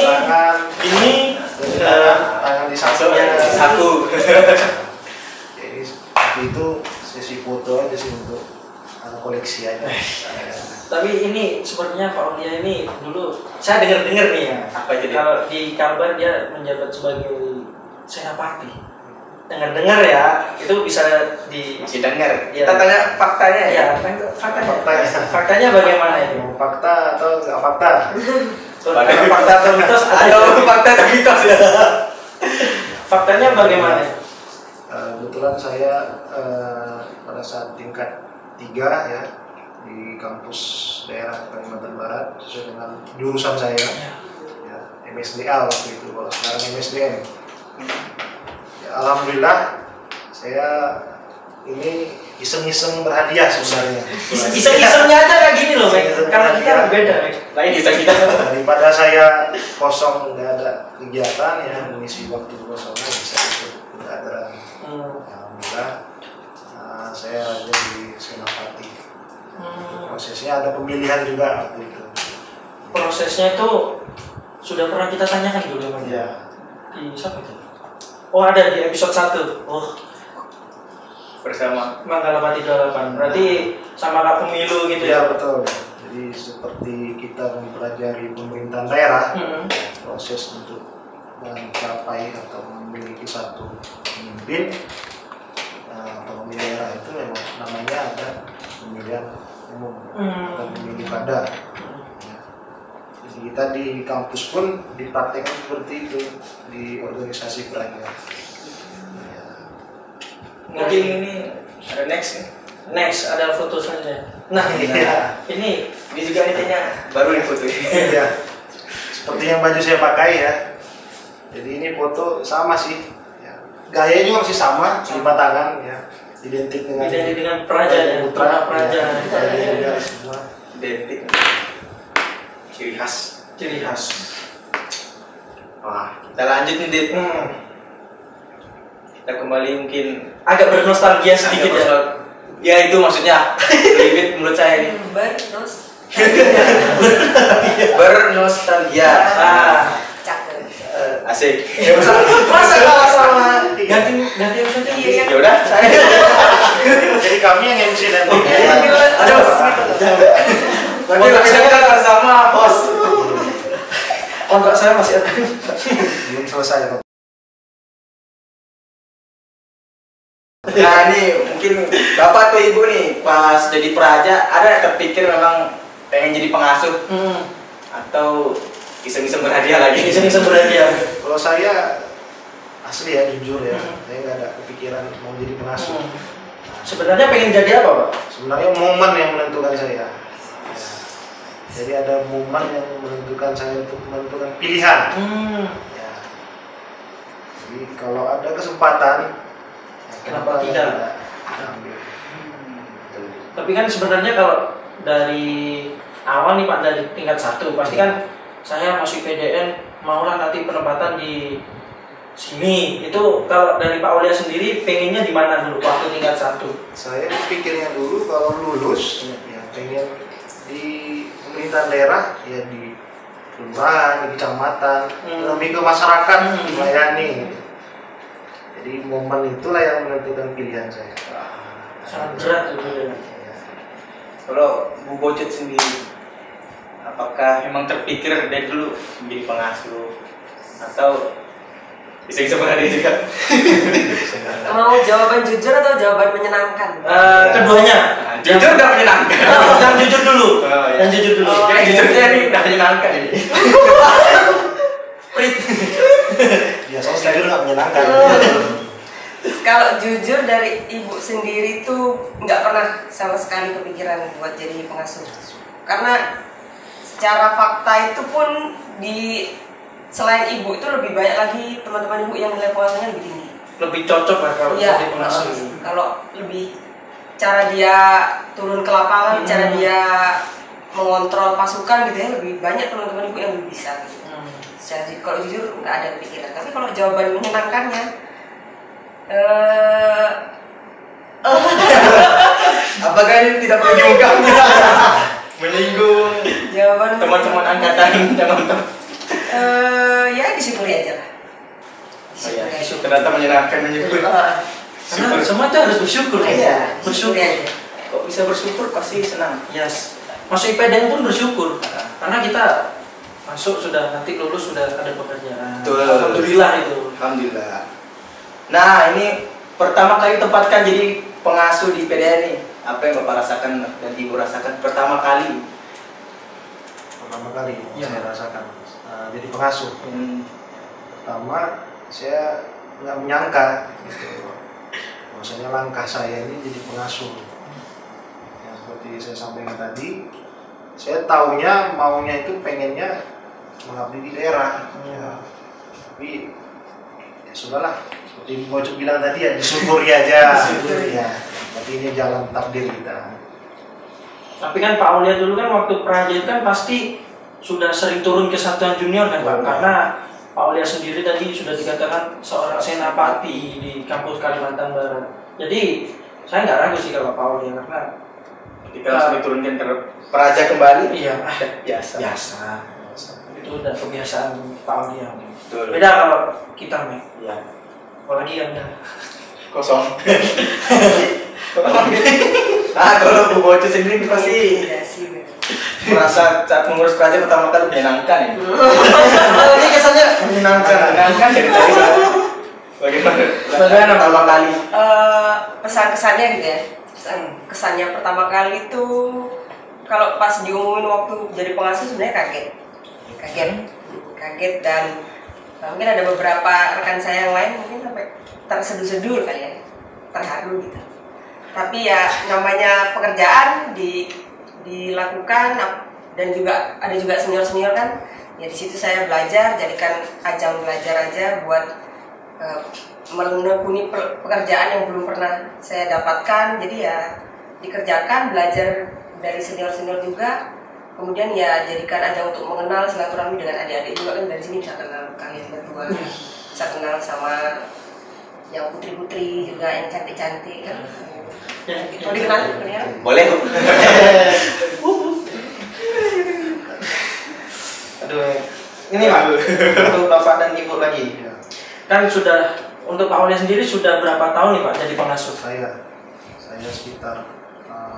[SPEAKER 4] tangan di saku.
[SPEAKER 3] Satu.
[SPEAKER 4] Jadi seperti itu sesi foto aja sih untuk koleksi aja.
[SPEAKER 1] Tapi ini sepertinya Pak Aulia ini dulu saya dengar nih ya.
[SPEAKER 3] Apa jadi?
[SPEAKER 1] Kalau di kabar dia menjabat sebagai senapati. Dengar ya, itu bisa
[SPEAKER 3] Masih dengar.
[SPEAKER 1] Ya.
[SPEAKER 3] Kita tanya faktanya ya.
[SPEAKER 1] Faktanya bagaimana itu?
[SPEAKER 4] Fakta atau nggak fakta?
[SPEAKER 1] Fakta atau mitos?
[SPEAKER 3] Ada fakta atau mitos ya.
[SPEAKER 1] Faktanya bagaimana?
[SPEAKER 4] Kebetulan saya pada saat tingkat 3 ya di kampus daerah Kalimantan Barat sesuai dengan jurusan saya ya, MSDA waktu itu, kalau sekarang MSDN. Ya, alhamdulillah saya ini iseng-iseng berhadiah sebenarnya.
[SPEAKER 1] Iseng-isengnya aja kayak gini loh, karena kita berbeda.
[SPEAKER 3] Lain kita
[SPEAKER 4] daripada saya kosong nggak ada kegiatan ya, mengisi waktu kosongnya bisa ikut berada. Alhamdulillah saya jadi senapati. Prosesnya ada pemilihan juga waktu itu.
[SPEAKER 1] Prosesnya itu sudah pernah kita tanyakan dulu Bang.
[SPEAKER 4] Iya.
[SPEAKER 1] Di siapa itu? Oh ada di episode 1. Oh
[SPEAKER 3] bersama
[SPEAKER 1] Manggalapati 28. Berarti sama Kak Pemilu gitu
[SPEAKER 4] Ya
[SPEAKER 1] ya?
[SPEAKER 4] betul. Jadi seperti kita mempelajari pemerintahan daerah, proses untuk mencapai atau memiliki satu pemimpin pemimpin daerah itu memang namanya ada pemilihan umum atau pemilih kada. Jadi kita di kampus pun dipraktekkan seperti itu di organisasi Praja.
[SPEAKER 3] mungkin ini ada next nih.
[SPEAKER 1] Next ada foto saja. Nah, ini
[SPEAKER 3] juga intinya baru nih foto ini.
[SPEAKER 4] Ya, seperti yang baju saya pakai ya. Jadi ini foto sama sih. Ya. Gaya juga masih sama, lima tangan ya. Identik dengan
[SPEAKER 1] Praja ya.
[SPEAKER 4] Putra
[SPEAKER 1] Praja.
[SPEAKER 4] Ya, juga semua.
[SPEAKER 3] Identik. Ciri khas. Wah, kita lanjut nih Dit. Kita kembali mungkin
[SPEAKER 1] Agak bernostalgia sedikit ya.
[SPEAKER 3] Ya itu maksudnya ribet menurut saya ini. Bernostalgia.
[SPEAKER 2] Cakep.
[SPEAKER 3] Asik.
[SPEAKER 1] Masa kalah sama ganti episode
[SPEAKER 3] Ya udah, saya.
[SPEAKER 4] Jadi kami yang MC nanti.
[SPEAKER 3] Aduh. Nanti saya kan sama host.
[SPEAKER 1] Kontrak saya masih ada.
[SPEAKER 4] Belum selesai.
[SPEAKER 3] Nah ini mungkin bapak atau ibu nih pas jadi Praja ada terpikir memang pengen jadi pengasuh
[SPEAKER 1] Hmm.
[SPEAKER 3] atau iseng-iseng berhadiah lagi?
[SPEAKER 1] Iseng-iseng berhadiah.
[SPEAKER 4] Kalau saya asli ya, jujur ya, saya nggak ada kepikiran mau jadi pengasuh.
[SPEAKER 1] Sebenarnya pengen jadi apa, Pak?
[SPEAKER 4] Sebenarnya momen yang menentukan saya. Ya. Jadi ada momen yang menentukan saya untuk menentukan pilihan. Ya. Jadi kalau ada kesempatan, ya
[SPEAKER 1] kenapa tidak?
[SPEAKER 4] Ambil.
[SPEAKER 1] Tapi kan sebenarnya kalau dari awal nih Pak, dari tingkat 1 pasti kan saya masuk PDN maulah nanti penempatan di sini. Itu kalau dari Pak Aulia sendiri pengennya di mana dulu waktu tingkat 1?
[SPEAKER 4] Saya pikirnya dulu kalau lulus ya pengen di pemerintahan daerah, ya di kelurahan, di kecamatan, lebih ke masyarakat, melayani. Gitu. Jadi momen itulah yang menentukan pilihan saya.
[SPEAKER 1] Sangat berat itu.
[SPEAKER 3] Kalau Bu Bocet sendiri, apakah memang terpikir dari dulu menjadi pengasuh atau bisa berada juga?
[SPEAKER 2] Mau jawaban jujur atau jawaban menyenangkan?
[SPEAKER 1] Keduanya.
[SPEAKER 3] Jujur udah menyenangkan.
[SPEAKER 1] Yang jujur dulu. Yang jujur dulu.
[SPEAKER 3] Yang jujurnya ini udah menyenangkan ini.
[SPEAKER 4] Biasanya jujur nggak menyenangkan.
[SPEAKER 2] Kalau jujur dari ibu sendiri tuh nggak pernah sama sekali kepikiran buat jadi pengasuh. Karena secara fakta itu pun selain ibu itu lebih banyak lagi teman-teman ibu yang nilai pengasuhnya lebih tinggi.
[SPEAKER 1] Lebih cocok lah kalau
[SPEAKER 2] Iya,
[SPEAKER 1] jadi pengasuh.
[SPEAKER 2] kalau lebih cara dia turun ke lapangan, cara dia mengontrol pasukan gitu ya, lebih banyak teman-teman ibu yang lebih bisa gitu. Kalau jujur nggak ada kepikiran. Tapi kalau jawaban menyenangkannya,
[SPEAKER 3] apakah ini tidak perlu diungkap? Menyinggung
[SPEAKER 2] jawaban
[SPEAKER 3] teman-teman angkatan yang nonton.
[SPEAKER 2] Ya disyukuri aja lah.
[SPEAKER 3] Ternyata menyenangkan menyebut.
[SPEAKER 1] Karena semua itu harus bersyukur.
[SPEAKER 2] Iya,
[SPEAKER 1] Bersyukur.
[SPEAKER 2] aja.
[SPEAKER 3] Kok bisa bersyukur pasti senang.
[SPEAKER 1] Yes. Masuk IPDN pun bersyukur. Karena kita masuk sudah, nanti lulus sudah ada pekerjaan.
[SPEAKER 3] Betul.
[SPEAKER 1] Alhamdulillah itu.
[SPEAKER 3] Alhamdulillah. Nah, ini pertama kali tempatkan jadi pengasuh di PDN nih. Apa yang Bapak rasakan dan Ibu rasakan pertama kali?
[SPEAKER 4] Pertama kali
[SPEAKER 1] ya,
[SPEAKER 4] saya rasakan jadi pengasuh. Pertama saya nggak menyangka gitu. Maksudnya langkah saya ini jadi pengasuh. Ya, seperti saya sampaikan tadi, saya taunya maunya itu pengennya mengabdi di daerah. Ya. Tapi ya sudahlah, seperti Bocet bilang tadi ya disyukuri aja. Ya. Tapi ini jalan takdir kita.
[SPEAKER 1] Tapi kan Pak Aulia dulu kan waktu praja itu kan pasti sudah sering turun ke satuan junior kan Pak, karena Pak Aulia sendiri tadi sudah dikatakan seorang senapati di kampus Kalimantan Barat. Jadi saya nggak ragu sih kalau Pak Aulia, karena
[SPEAKER 3] ketika langsung diturunkan ke praja kembali.
[SPEAKER 1] Iya,
[SPEAKER 3] biasa.
[SPEAKER 1] Itu udah kebiasaan Pak Aulia.
[SPEAKER 3] Betul.
[SPEAKER 1] Beda kalau kita nih.
[SPEAKER 3] Iya.
[SPEAKER 1] Apalagi yang
[SPEAKER 3] Kosong. Kalau Bu Bocet sendiri pasti merasa saat mengurus praja pertama kali menyenangkan ya.
[SPEAKER 1] ini kesannya
[SPEAKER 3] Menyenangkan dari tadi. Bagaimana pertama kali?
[SPEAKER 2] Pesan-kesannya gitu ya. Kesannya pertama kali itu kalau pas diumumin waktu jadi pengasuh sebenarnya kaget dan mungkin ada beberapa rekan saya yang lain mungkin sampai terseduh-seduh kali ya, terharu gitu. Tapi ya namanya pekerjaan dilakukan dan juga ada juga senior kan, ya di situ saya belajar, jadikan ajang belajar aja buat menekuni pekerjaan yang belum pernah saya dapatkan. Jadi ya dikerjakan, belajar dari senior juga, kemudian ya jadikan ajang untuk mengenal, silaturahmi dengan adik-adik juga kan, dari sini bisa kenal kalian berdua, bisa kenal sama yang putri-putri juga, yang cantik-cantik kan. Mau dikenal?
[SPEAKER 3] Boleh.
[SPEAKER 1] Aduh, ini Pak, untuk Bapak dan Ibu lagi. Kan sudah, untuk Pak Aulia sendiri sudah berapa tahun nih Pak jadi pengasuh?
[SPEAKER 4] Saya sekitar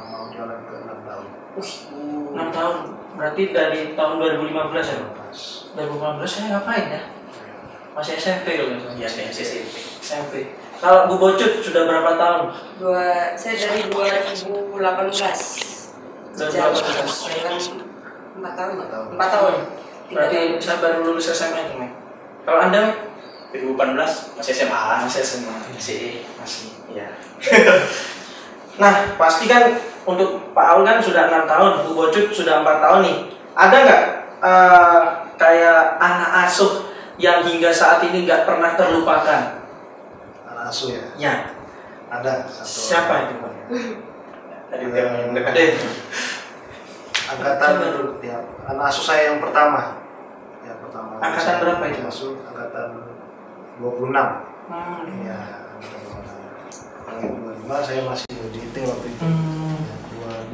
[SPEAKER 4] mau jalan ke 6 tahun.
[SPEAKER 1] 6 tahun, berarti dari tahun 2015 ya Pak? 2015 saya ngapain ya? Masih SMP kalau misalnya?
[SPEAKER 3] Iya,
[SPEAKER 1] SMP. Kalau Bu Bocet sudah berapa tahun?
[SPEAKER 2] Saya dari 2018.
[SPEAKER 1] 2018.
[SPEAKER 2] Kan 4 tahun. 4 tahun.
[SPEAKER 1] Berarti saya baru lulus SMA itu nih. Kalau Anda?
[SPEAKER 3] 2018 masih SMA.
[SPEAKER 1] Masih.
[SPEAKER 3] Iya.
[SPEAKER 1] Nah, pasti kan untuk Pak Aul kan sudah 6 tahun, Bu Bocut sudah 4 tahun nih. Ada nggak kayak anak asuh yang hingga saat ini nggak pernah terlupakan?
[SPEAKER 4] Anak asuh ya?
[SPEAKER 1] Ya.
[SPEAKER 4] Ada satu.
[SPEAKER 1] Siapa itu, Pak?
[SPEAKER 3] Tadi yang dekat.
[SPEAKER 4] Angkatan ya, anak asuh saya yang pertama. Yang pertama.
[SPEAKER 1] Angkatan berapa itu?
[SPEAKER 4] Asuh angkatan 26. Ya, angkatan 26. Kalau yang 25 saya masih di IT waktu itu.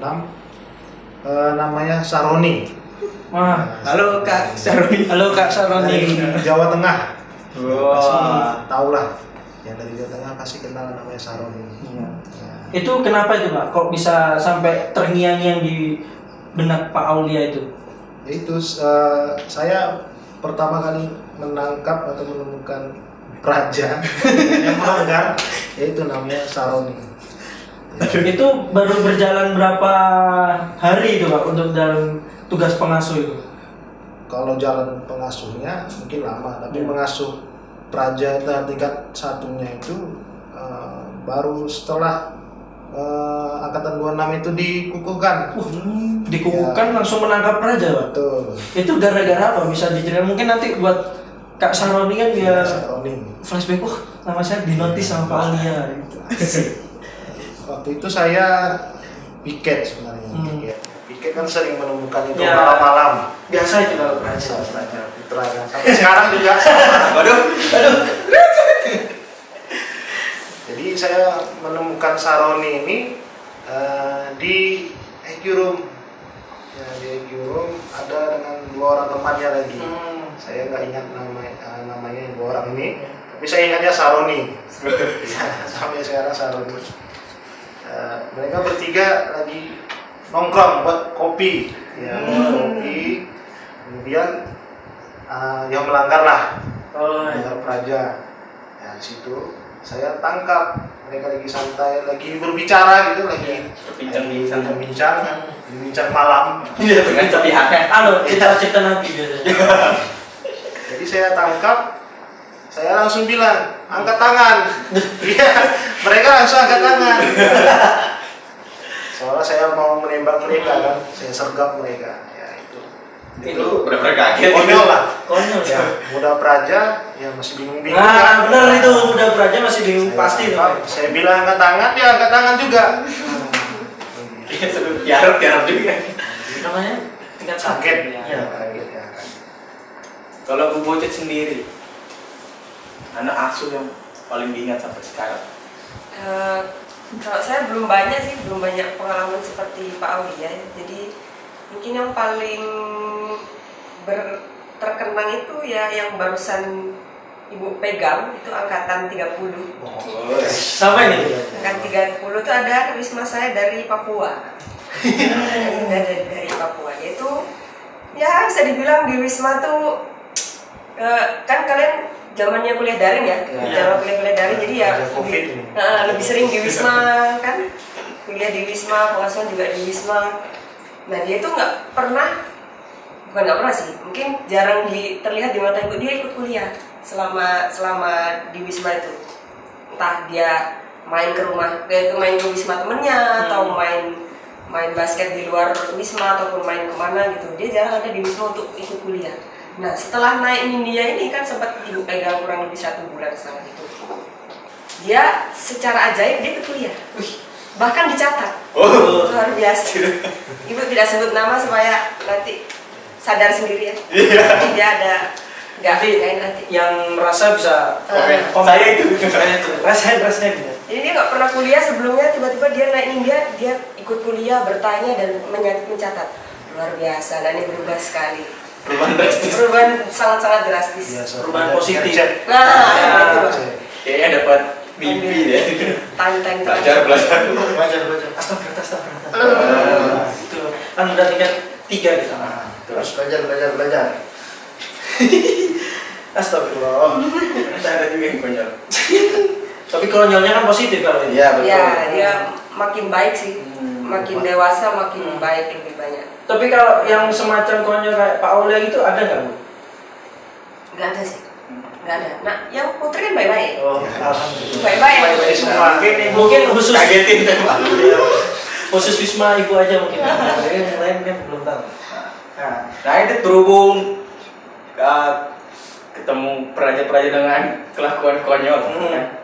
[SPEAKER 4] 26. Namanya Saroni.
[SPEAKER 1] Wah,
[SPEAKER 3] Halo Kak Saroni.
[SPEAKER 1] halo Kak Saroni.
[SPEAKER 4] Dari Jawa Tengah.
[SPEAKER 3] Wah.
[SPEAKER 4] Pasti tahu lah. Yang dari Jawa Tengah pasti kenal namanya Saroni.
[SPEAKER 1] Iya. Itu kenapa itu, Pak? Kok bisa sampai terngiang-ngiang di benak Pak Aulia itu?
[SPEAKER 4] Itu saya pertama kali menangkap atau menemukan praja yang melanggar, yaitu namanya Saroni.
[SPEAKER 1] Itu baru berjalan berapa hari itu, Pak, untuk dalam tugas pengasuh itu?
[SPEAKER 4] Kalau jalan pengasuhnya mungkin lama, tapi mengasuh praja tingkat satunya itu baru setelah angkatan 26 itu dikukuhkan.
[SPEAKER 1] Dikukuhkan
[SPEAKER 4] Ya.
[SPEAKER 1] langsung menangkap raja, Pak.
[SPEAKER 4] Betul.
[SPEAKER 1] Itu gara-gara apa? Bisa diceritain mungkin nanti buat Kak Saroni kan biar
[SPEAKER 4] Saroni.
[SPEAKER 1] flashback, nama saya dinotis sama Pak Aulia gitu.
[SPEAKER 4] Waktu itu saya piket sebenarnya. Piket kan sering menemukan itu
[SPEAKER 1] Ya.
[SPEAKER 4] malam-malam.
[SPEAKER 1] Biasa itu kalau raja.
[SPEAKER 4] Putra kan. Sampai sekarang juga sama.
[SPEAKER 3] Waduh.
[SPEAKER 4] Jadi saya menemukan Saroni ini di EQ Room. Ya, di EQ Room ada dengan 2 orang temannya lagi. Saya nggak ingat namanya yang 2 orang ini, tapi saya ingatnya Saroni. Ya, sampai sekarang Saroni. Mereka bertiga lagi nongkrong buat kopi. Ya, buat kopi. Kemudian yang melanggar lah. Melanggar praja. Ya, di situ saya tangkap. Mereka lagi santai, lagi berbicara gitu, lagi bincang malam.
[SPEAKER 3] Iya, dengan pihaknya.
[SPEAKER 1] Halo, cita-cita Nabi biasanya.
[SPEAKER 4] Jadi saya tangkap, saya langsung bilang, angkat tangan. Iya, mereka langsung angkat tangan. Soalnya saya mau menembak mereka kan, saya sergap mereka. Ya itu
[SPEAKER 3] benar-benar kaget.
[SPEAKER 4] konyol lah.
[SPEAKER 1] Konyol
[SPEAKER 4] Ya, muda praja, ya masih bingung-bingung.
[SPEAKER 1] Nah, benar itu udah beraja masih bingung pasti itu.
[SPEAKER 4] Saya bilang angkat tangan, dia angkat tangan juga.
[SPEAKER 3] Iya, tiarap juga.
[SPEAKER 1] Namanya tingkat
[SPEAKER 4] Kaget.
[SPEAKER 1] Ya.
[SPEAKER 4] Kaget ya.
[SPEAKER 3] Kalau Bu Bocut sendiri, anak asuh yang paling diingat sampai sekarang.
[SPEAKER 2] Kalau saya belum banyak pengalaman seperti Pak Aulia ya. Jadi mungkin yang paling terkenang itu ya yang barusan Ibu pegang itu angkatan 30.
[SPEAKER 1] Sampai nih.
[SPEAKER 2] Angkatan 30 itu ada wisma saya dari Papua. dari Papua. Itu ya bisa dibilang di wisma tuh kan kalian zamannya kuliah daring ya, zaman kuliah daring jadi ya lebih sering di wisma kan, kuliah di wisma, pengasuhan juga di wisma. Nah dia itu bukan nggak pernah sih, mungkin jarang terlihat di mata ibu dia ikut kuliah selama di wisma itu. Entah dia main ke wisma temennya atau main basket di luar wisma ataupun main kemana gitu, dia jarang ada di wisma untuk ikut kuliah. Nah setelah naik India ini kan sempat ibu pegang kurang lebih 1 bulan setengah itu, dia secara ajaib dia ikut kuliah, bahkan dicatat. Luar biasa. Ibu tidak sebut nama supaya nanti sadar sendiri ya. Jadi dia ada nanti
[SPEAKER 1] yang merasa bisa
[SPEAKER 3] Saya itu.
[SPEAKER 1] rasanya gitu.
[SPEAKER 2] jadi dia nggak pernah kuliah sebelumnya, tiba-tiba dia naik India, dia ikut kuliah, bertanya dan mencatat. Luar biasa. Nah ini berubah sekali. Perubahan sangat-sangat drastis.
[SPEAKER 1] Perubahan positif.
[SPEAKER 2] Nah, itu.
[SPEAKER 3] Kayaknya dapat mimpi deh.
[SPEAKER 2] Tanya-tanya.
[SPEAKER 1] Belajar. Astagfirullah. Itu kan udah tingkat 3 kita.
[SPEAKER 3] Terus belajar.
[SPEAKER 1] Astagfirullah.
[SPEAKER 3] Ada juga yang konyol.
[SPEAKER 1] Tapi konyolnya kan positif kalau ini.
[SPEAKER 3] Iya betul.
[SPEAKER 2] Ya, dia makin baik sih. Makin dewasa, makin baik, lebih banyak.
[SPEAKER 1] Tapi kalau yang semacam konyol kayak Pak Aulia gitu ada nggak, Bu?
[SPEAKER 2] Nggak ada sih. Nggak ada. Nah, yang putri kan baik-baik.
[SPEAKER 1] Oh, alhamdulillah.
[SPEAKER 2] Baik-baik.
[SPEAKER 3] Semua
[SPEAKER 1] Mungkin khusus
[SPEAKER 3] kagetin tembak.
[SPEAKER 1] khusus Wisma ibu aja mungkin. Yang lain kan belum tahu.
[SPEAKER 3] Nah itu berhubung ketemu peraja-peraja dengan kelakuan konyol. Kan?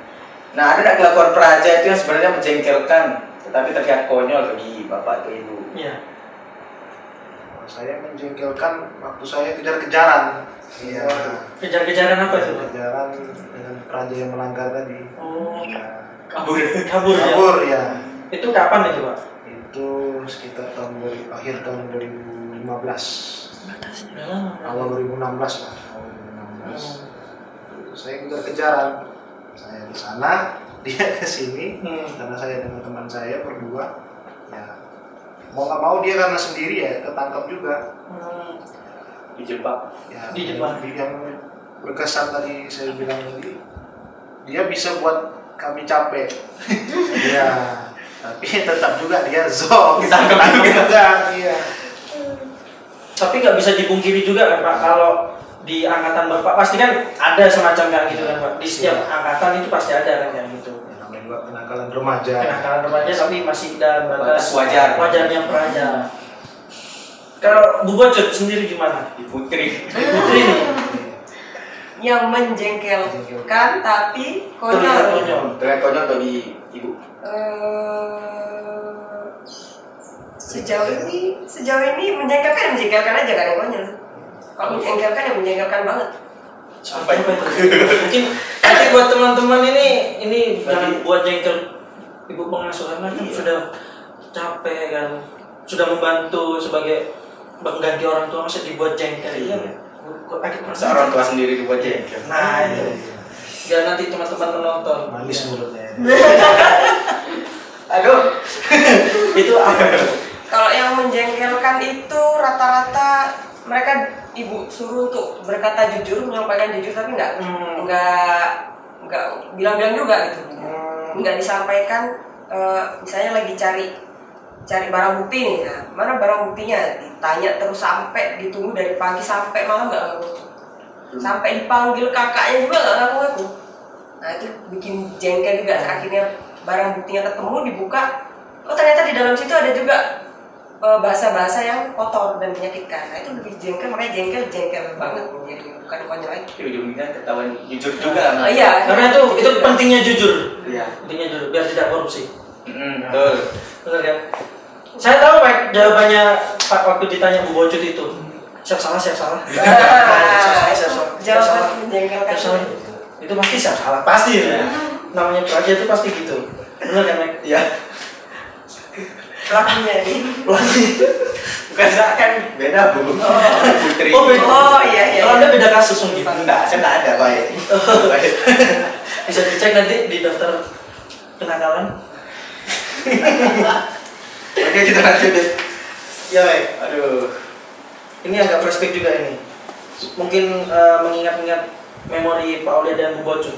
[SPEAKER 3] Nah ada nggak kelakuan peraja itu yang sebenarnya menjengkelkan, tetapi terlihat konyol bagi bapak atau ibu?
[SPEAKER 1] Iya.
[SPEAKER 4] Saya menjengkelkan waktu saya kejar-kejaran. Iya.
[SPEAKER 1] Kejar-kejaran apa itu?
[SPEAKER 4] Kejaran dengan peraja yang melanggar tadi.
[SPEAKER 1] Oh,
[SPEAKER 4] Ya.
[SPEAKER 1] kabur ya.
[SPEAKER 4] Kabur ya.
[SPEAKER 1] Itu kapan itu, Pak?
[SPEAKER 4] Itu sekitar akhir tahun 2015. Awal 2016 lah. Awal 2016. Saya kejar-kejaran. Saya di sana, dia ke sini. Karena saya dengan teman saya berdua. Ya. Mau nggak mau dia karena sendiri ya ketangkap juga.
[SPEAKER 3] Dijebak.
[SPEAKER 4] Ya,
[SPEAKER 1] Dijebak.
[SPEAKER 4] yang berkesan tadi saya bilang tadi, dia bisa buat kami capek. Ya, tapi tetap juga dia zong.
[SPEAKER 3] Ditangkap
[SPEAKER 4] juga. Iya.
[SPEAKER 1] Tapi nggak bisa dipungkiri juga kan Pak, kalau di angkatan Bapak pasti kan ada semacam kayak gitu kan Pak. Di setiap angkatan itu pasti ada kan kayak gitu.
[SPEAKER 4] Ya, namanya juga kenakalan remaja.
[SPEAKER 1] Kenakalan remaja tapi masih dalam batas
[SPEAKER 3] wajarnya
[SPEAKER 1] peraja. Kalau Bu Bocut sendiri gimana?
[SPEAKER 3] Putri.
[SPEAKER 1] Putri nih.
[SPEAKER 2] Yang menjengkelkan tapi konyol.
[SPEAKER 3] Terlihat konyol bagi ibu.
[SPEAKER 2] Sejauh ini menjengkelkan aja kan yang konyol. Kalau menjengkelkan ya menjengkelkan banget.
[SPEAKER 1] Sampai mungkin nanti buat teman-teman ini jangan buat jengkel ibu pengasuh karena kan sudah capek kan, sudah membantu sebagai mengganti orang tua masa dibuat jengkel ya.
[SPEAKER 3] Orang tua sendiri dibuat jengkel.
[SPEAKER 1] Nah itu. Biar nanti teman-teman menonton.
[SPEAKER 4] Manis mulutnya.
[SPEAKER 1] Aduh. Itu apa?
[SPEAKER 2] Kalau yang menjengkelkan itu rata-rata mereka ibu suruh untuk berkata jujur, menyampaikan jujur tapi nggak bilang-bilang juga gitu. Nggak disampaikan. Misalnya lagi cari barang bukti nih, nah, mana barang buktinya? Ditanya terus sampai ditunggu dari pagi sampai malam nggak ngaku. Sampai dipanggil kakaknya juga nggak ngaku-ngaku. Nah itu bikin jengkel juga. Akhirnya barang buktinya ketemu dibuka, oh ternyata di dalam situ ada juga bahasa-bahasa yang kotor dan menyakitkan. Nah itu lebih jengkel, makanya jengkel banget jadi bukan konyol lagi.
[SPEAKER 3] Ujungnya ketahuan jujur juga.
[SPEAKER 2] Iya.
[SPEAKER 1] Karena itu pentingnya jujur.
[SPEAKER 3] Iya.
[SPEAKER 1] Pentingnya jujur biar tidak korupsi.
[SPEAKER 3] Betul.
[SPEAKER 1] Benar kan? Saya tahu Pak jawabannya Pak waktu ditanya Bu Bocut itu. Siap salah.
[SPEAKER 2] Jawaban menjengkelkan.
[SPEAKER 1] Itu pasti siap salah, pasti ya. Namanya peraja itu pasti gitu. Benar kan, Mek?
[SPEAKER 3] Iya.
[SPEAKER 2] Pelakunya ini.
[SPEAKER 3] Bukan kan beda Bu. Putri.
[SPEAKER 1] Oh, beda.
[SPEAKER 2] Oh iya.
[SPEAKER 1] Kalau Anda beda kasus mungkin.
[SPEAKER 3] Enggak, saya enggak ada baik.
[SPEAKER 1] Bisa dicek nanti di daftar kenakalan.
[SPEAKER 3] Oke, kita lanjut deh.
[SPEAKER 1] Ya, baik.
[SPEAKER 3] Aduh.
[SPEAKER 1] Ini agak flashback juga ini. Mungkin mengingat-ingat memori Pak Aulia dan Bu Bocut.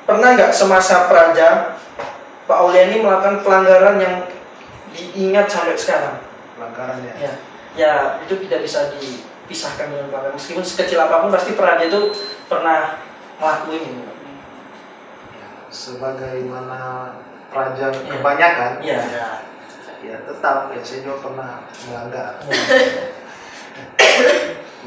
[SPEAKER 1] Pernah nggak semasa peraja Pak Aulia ini melakukan pelanggaran yang diingat sampai sekarang?
[SPEAKER 4] Pelanggarannya.
[SPEAKER 1] Ya itu tidak bisa dipisahkan dengan pelanggaran. Meskipun sekecil apapun pasti peraja itu pernah ngelakuin ini.
[SPEAKER 4] Sebagaimana peraja kebanyakan,
[SPEAKER 1] ya
[SPEAKER 4] tetap ya saya juga pernah melanggar.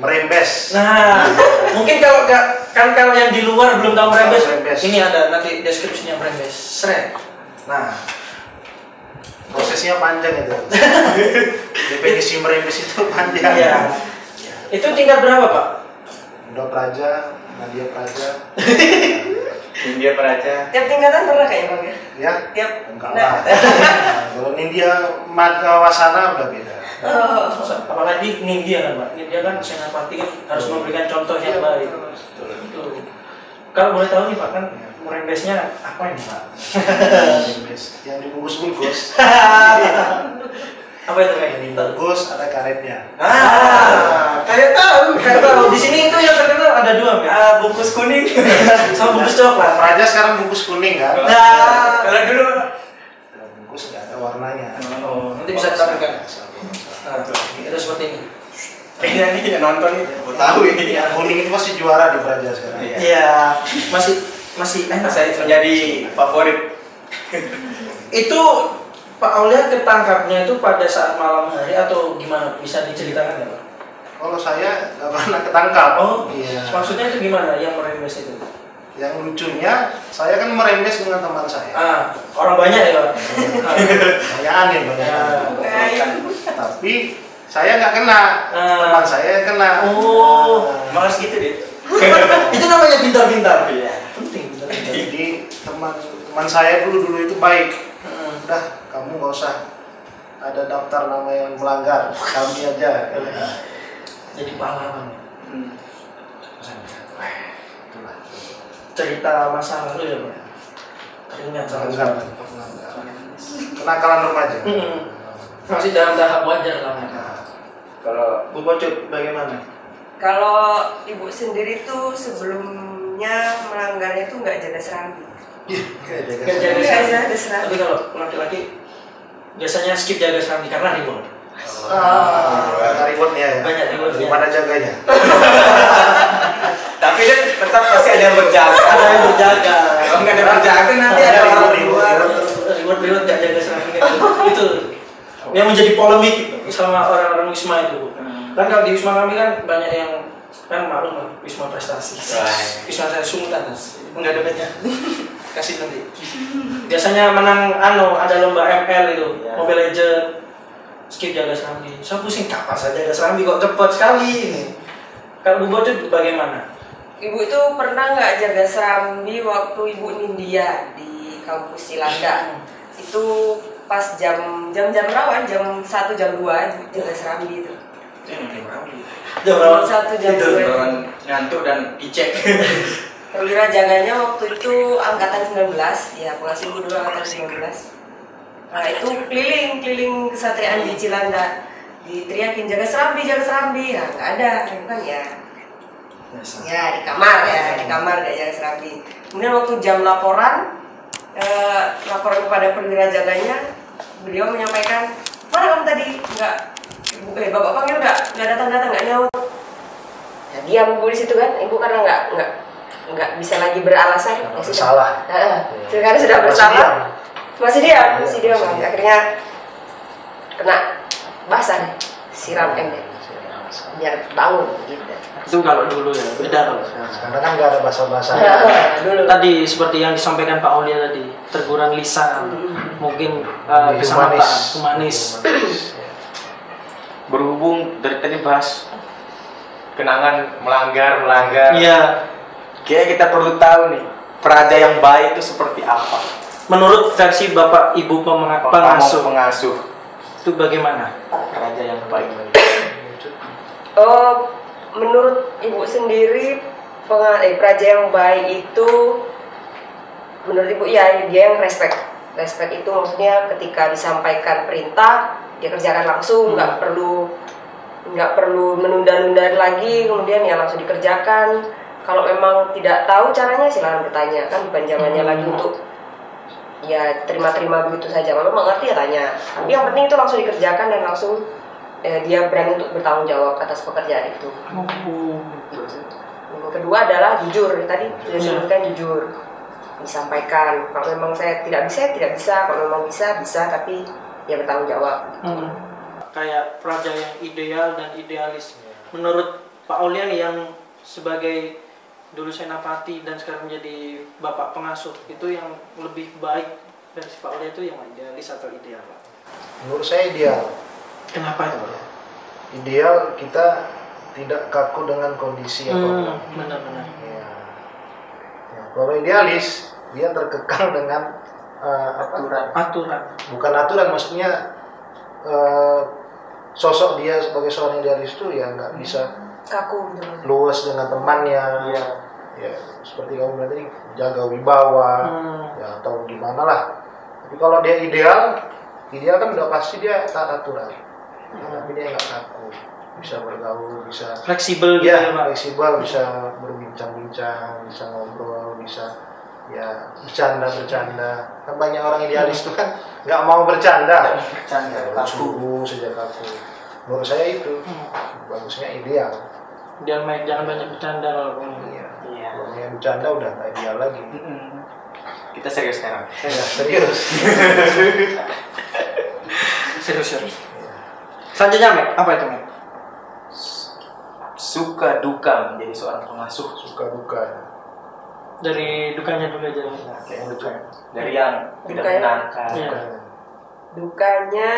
[SPEAKER 4] Merembes.
[SPEAKER 1] Nah, mungkin kalau yang di luar belum tahu merembes, ini ada nanti deskripsinya merembes. Seret. Nah,
[SPEAKER 4] prosesnya panjang itu. Definisi merembes itu panjang.
[SPEAKER 1] Iya. Itu tingkat berapa, Pak?
[SPEAKER 4] Udah peraja, Nadia peraja.
[SPEAKER 3] India peraja.
[SPEAKER 2] Tiap tingkatan pernah kayaknya Bang ya?
[SPEAKER 4] Ya?
[SPEAKER 2] Tiap.
[SPEAKER 4] Enggak lah. Kalau Nindya Wasana udah beda.
[SPEAKER 1] Apalagi Nindya kan, Pak. Nindya kan senapati kan harus memberikan contoh yang baik. Betul. Kalau boleh tahu nih Pak, kan merembesnya apa ini Pak?
[SPEAKER 4] Yang dibungkus-bungkus.
[SPEAKER 1] Apa itu kayak
[SPEAKER 4] Yang dibungkus ada karetnya.
[SPEAKER 1] Kayak tahu. Di sini itu yang terkenal ada dua, Pak. Bungkus kuning sama bungkus coklat.
[SPEAKER 4] Peraja sekarang bungkus kuning kan?
[SPEAKER 1] Nah, kalau dulu
[SPEAKER 4] bungkus nggak ada warnanya.
[SPEAKER 1] nanti bisa ditampilkan. Itu seperti ini.
[SPEAKER 3] Kayaknya nih yang nonton nih, mau tahu ini.
[SPEAKER 4] Yang kuning itu masih juara di Praja sekarang.
[SPEAKER 1] Iya, masih enak.
[SPEAKER 3] Saya menjadi favorit.
[SPEAKER 1] Itu Pak Aulia ketangkapnya itu pada saat malam hari atau gimana? Bisa diceritakan nggak Pak?
[SPEAKER 4] Kalau saya nggak pernah ketangkap.
[SPEAKER 1] Oh,
[SPEAKER 4] iya.
[SPEAKER 1] Maksudnya itu gimana yang merembes itu?
[SPEAKER 4] Yang lucunya, saya kan merembes dengan teman saya.
[SPEAKER 1] Orang banyak ya Pak?
[SPEAKER 4] Banyak aneh, banyak aneh. Tapi saya nggak kena, teman saya yang kena.
[SPEAKER 1] Oh,
[SPEAKER 3] Malas gitu deh.
[SPEAKER 1] itu namanya pintar-pintar.
[SPEAKER 3] Iya.
[SPEAKER 1] Penting pintar-pintar.
[SPEAKER 4] Jadi teman saya dulu itu baik. Udah, kamu nggak usah ada daftar nama yang melanggar, kami aja.
[SPEAKER 1] Jadi pahlawan. Cerita masa lalu ya Pak? Teringat
[SPEAKER 4] Melanggar. Kenakalan remaja.
[SPEAKER 1] Masih dalam tahap wajar lah.
[SPEAKER 3] Kalau
[SPEAKER 1] Bu Pocut bagaimana?
[SPEAKER 2] Kalau ibu sendiri tuh sebelumnya melanggarnya tuh nggak jaga serambi.
[SPEAKER 1] Nggak jaga
[SPEAKER 2] Nggak
[SPEAKER 1] serambi.
[SPEAKER 2] jaga serambi.
[SPEAKER 1] Tapi kalau laki-laki biasanya skip jaga serambi karena ribut.
[SPEAKER 4] Banyak ributnya ya.
[SPEAKER 1] Banyak ributnya.
[SPEAKER 4] Gimana jaganya?
[SPEAKER 3] tapi kan tetap pasti ada yang berjaga.
[SPEAKER 1] Ada yang berjaga.
[SPEAKER 3] Kalau nggak ada berjaga nanti
[SPEAKER 4] Ada
[SPEAKER 3] ada orang
[SPEAKER 4] ribut,
[SPEAKER 3] luar.
[SPEAKER 1] Ribut nggak jaga serambi itu yang menjadi polemik sama orang-orang Wisma itu. Kan kalau di Wisma kami kan banyak yang kan maklum lah Wisma prestasi. Wisma saya sungguh atas. Enggak ada banyak. Kasih nanti. Biasanya menang ada lomba ML itu, Mobile Legends. Skip jaga serambi. Saya pusing kapan saja jaga serambi kok cepet sekali ini. Kalau Bu Bocut bagaimana?
[SPEAKER 2] Ibu itu pernah nggak jaga serambi waktu ibu nindia di kampus Silanda? Itu pas jam rawan, jam 1 jam 2 ibu jaga serambi itu.
[SPEAKER 1] Jam berapa?
[SPEAKER 2] 1 jam 2.
[SPEAKER 3] Ngantuk dan dicek.
[SPEAKER 2] Perwira jaganya waktu itu angkatan 19, ya pengasuh ibu dulu angkatan 19. Nah itu keliling kesatriaan di Cilanda, diteriakin jaga serambi, nah nggak ada, kan ya. Ya di kamar nggak jaga serambi. Kemudian waktu jam laporan kepada perwira jaganya, beliau menyampaikan, mana kamu tadi? Bapak panggil nggak datang nggak nyaut. Ya, diam ibu di situ kan, ibu karena nggak bisa lagi beralasan.
[SPEAKER 4] Bersalah.
[SPEAKER 2] Karena sudah bersalah. Masih diam. Akhirnya kena basah, siram ember biar bangun gitu.
[SPEAKER 1] Itu kalau dulu ya, beda kalau sekarang.
[SPEAKER 4] Sekarang kan nggak ada bahasa-bahasa.
[SPEAKER 2] Dulu.
[SPEAKER 1] Tadi seperti yang disampaikan Pak Aulia tadi, teguran lisan, mungkin humanis.
[SPEAKER 3] Berhubung dari tadi bahas kenangan melanggar.
[SPEAKER 1] Iya.
[SPEAKER 3] Kayaknya kita perlu tahu nih, praja yang baik itu seperti apa?
[SPEAKER 1] Menurut versi Bapak Ibu pengasuh itu bagaimana praja yang baik?
[SPEAKER 2] Menurut ibu sendiri praja yang baik itu menurut ibu ya dia yang respect itu maksudnya ketika disampaikan perintah dia kerjakan langsung, nggak perlu menunda-nunda lagi, kemudian ya langsung dikerjakan. Kalau memang tidak tahu caranya silakan bertanya, kan bukan zamannya lagi untuk ya terima begitu saja. Kalau memang ngerti ya tanya, tapi yang penting itu langsung dikerjakan dan langsung dia berani untuk bertanggung jawab atas pekerjaan itu. Yang kedua adalah jujur, tadi sudah disebutkan jujur, disampaikan. Kalau memang saya tidak bisa. Kalau memang bisa, tapi dia bertanggung jawab.
[SPEAKER 1] Kayak praja yang ideal dan idealis. Menurut Pak Aulia nih yang sebagai dulu senapati dan sekarang menjadi bapak pengasuh, itu yang lebih baik versi Pak Aulia itu yang idealis atau ideal Pak?
[SPEAKER 4] Menurut saya ideal.
[SPEAKER 1] Kenapa itu Pak?
[SPEAKER 4] Ideal kita tidak kaku dengan kondisi apapun.
[SPEAKER 1] Benar-benar.
[SPEAKER 4] Ya. Kalau idealis dia terkekang dengan
[SPEAKER 1] aturan.
[SPEAKER 4] Bukan aturan, maksudnya sosok dia sebagai seorang idealis itu ya nggak bisa
[SPEAKER 2] Kaku gitu.
[SPEAKER 4] luas dengan temannya. Ya seperti kamu bilang tadi, jaga wibawa ya atau gimana lah. Tapi kalau dia ideal kan udah pasti dia taat aturan. Tapi dia nggak kaku, bisa bergaul, bisa
[SPEAKER 1] Fleksibel gitu
[SPEAKER 4] ya,
[SPEAKER 1] Pak.
[SPEAKER 4] fleksibel, bisa berbincang-bincang, bisa ngobrol, bisa ya bercanda. Kan banyak orang idealis itu kan nggak mau bercanda.
[SPEAKER 1] Bercanda, kaku.
[SPEAKER 4] Saja kaku. menurut saya itu bagusnya ideal.
[SPEAKER 1] Jangan banyak bercanda kalau
[SPEAKER 4] Iya. Kalau banyak bercanda udah nggak ideal lagi.
[SPEAKER 3] Kita serius sekarang.
[SPEAKER 4] Serius.
[SPEAKER 1] serius. Selanjutnya Mek, apa itu Mek?
[SPEAKER 3] Suka duka menjadi seorang pengasuh.
[SPEAKER 4] Suka duka.
[SPEAKER 1] Dari dukanya dulu aja.
[SPEAKER 3] Dari yang tidak menyenangkan.
[SPEAKER 2] Dukanya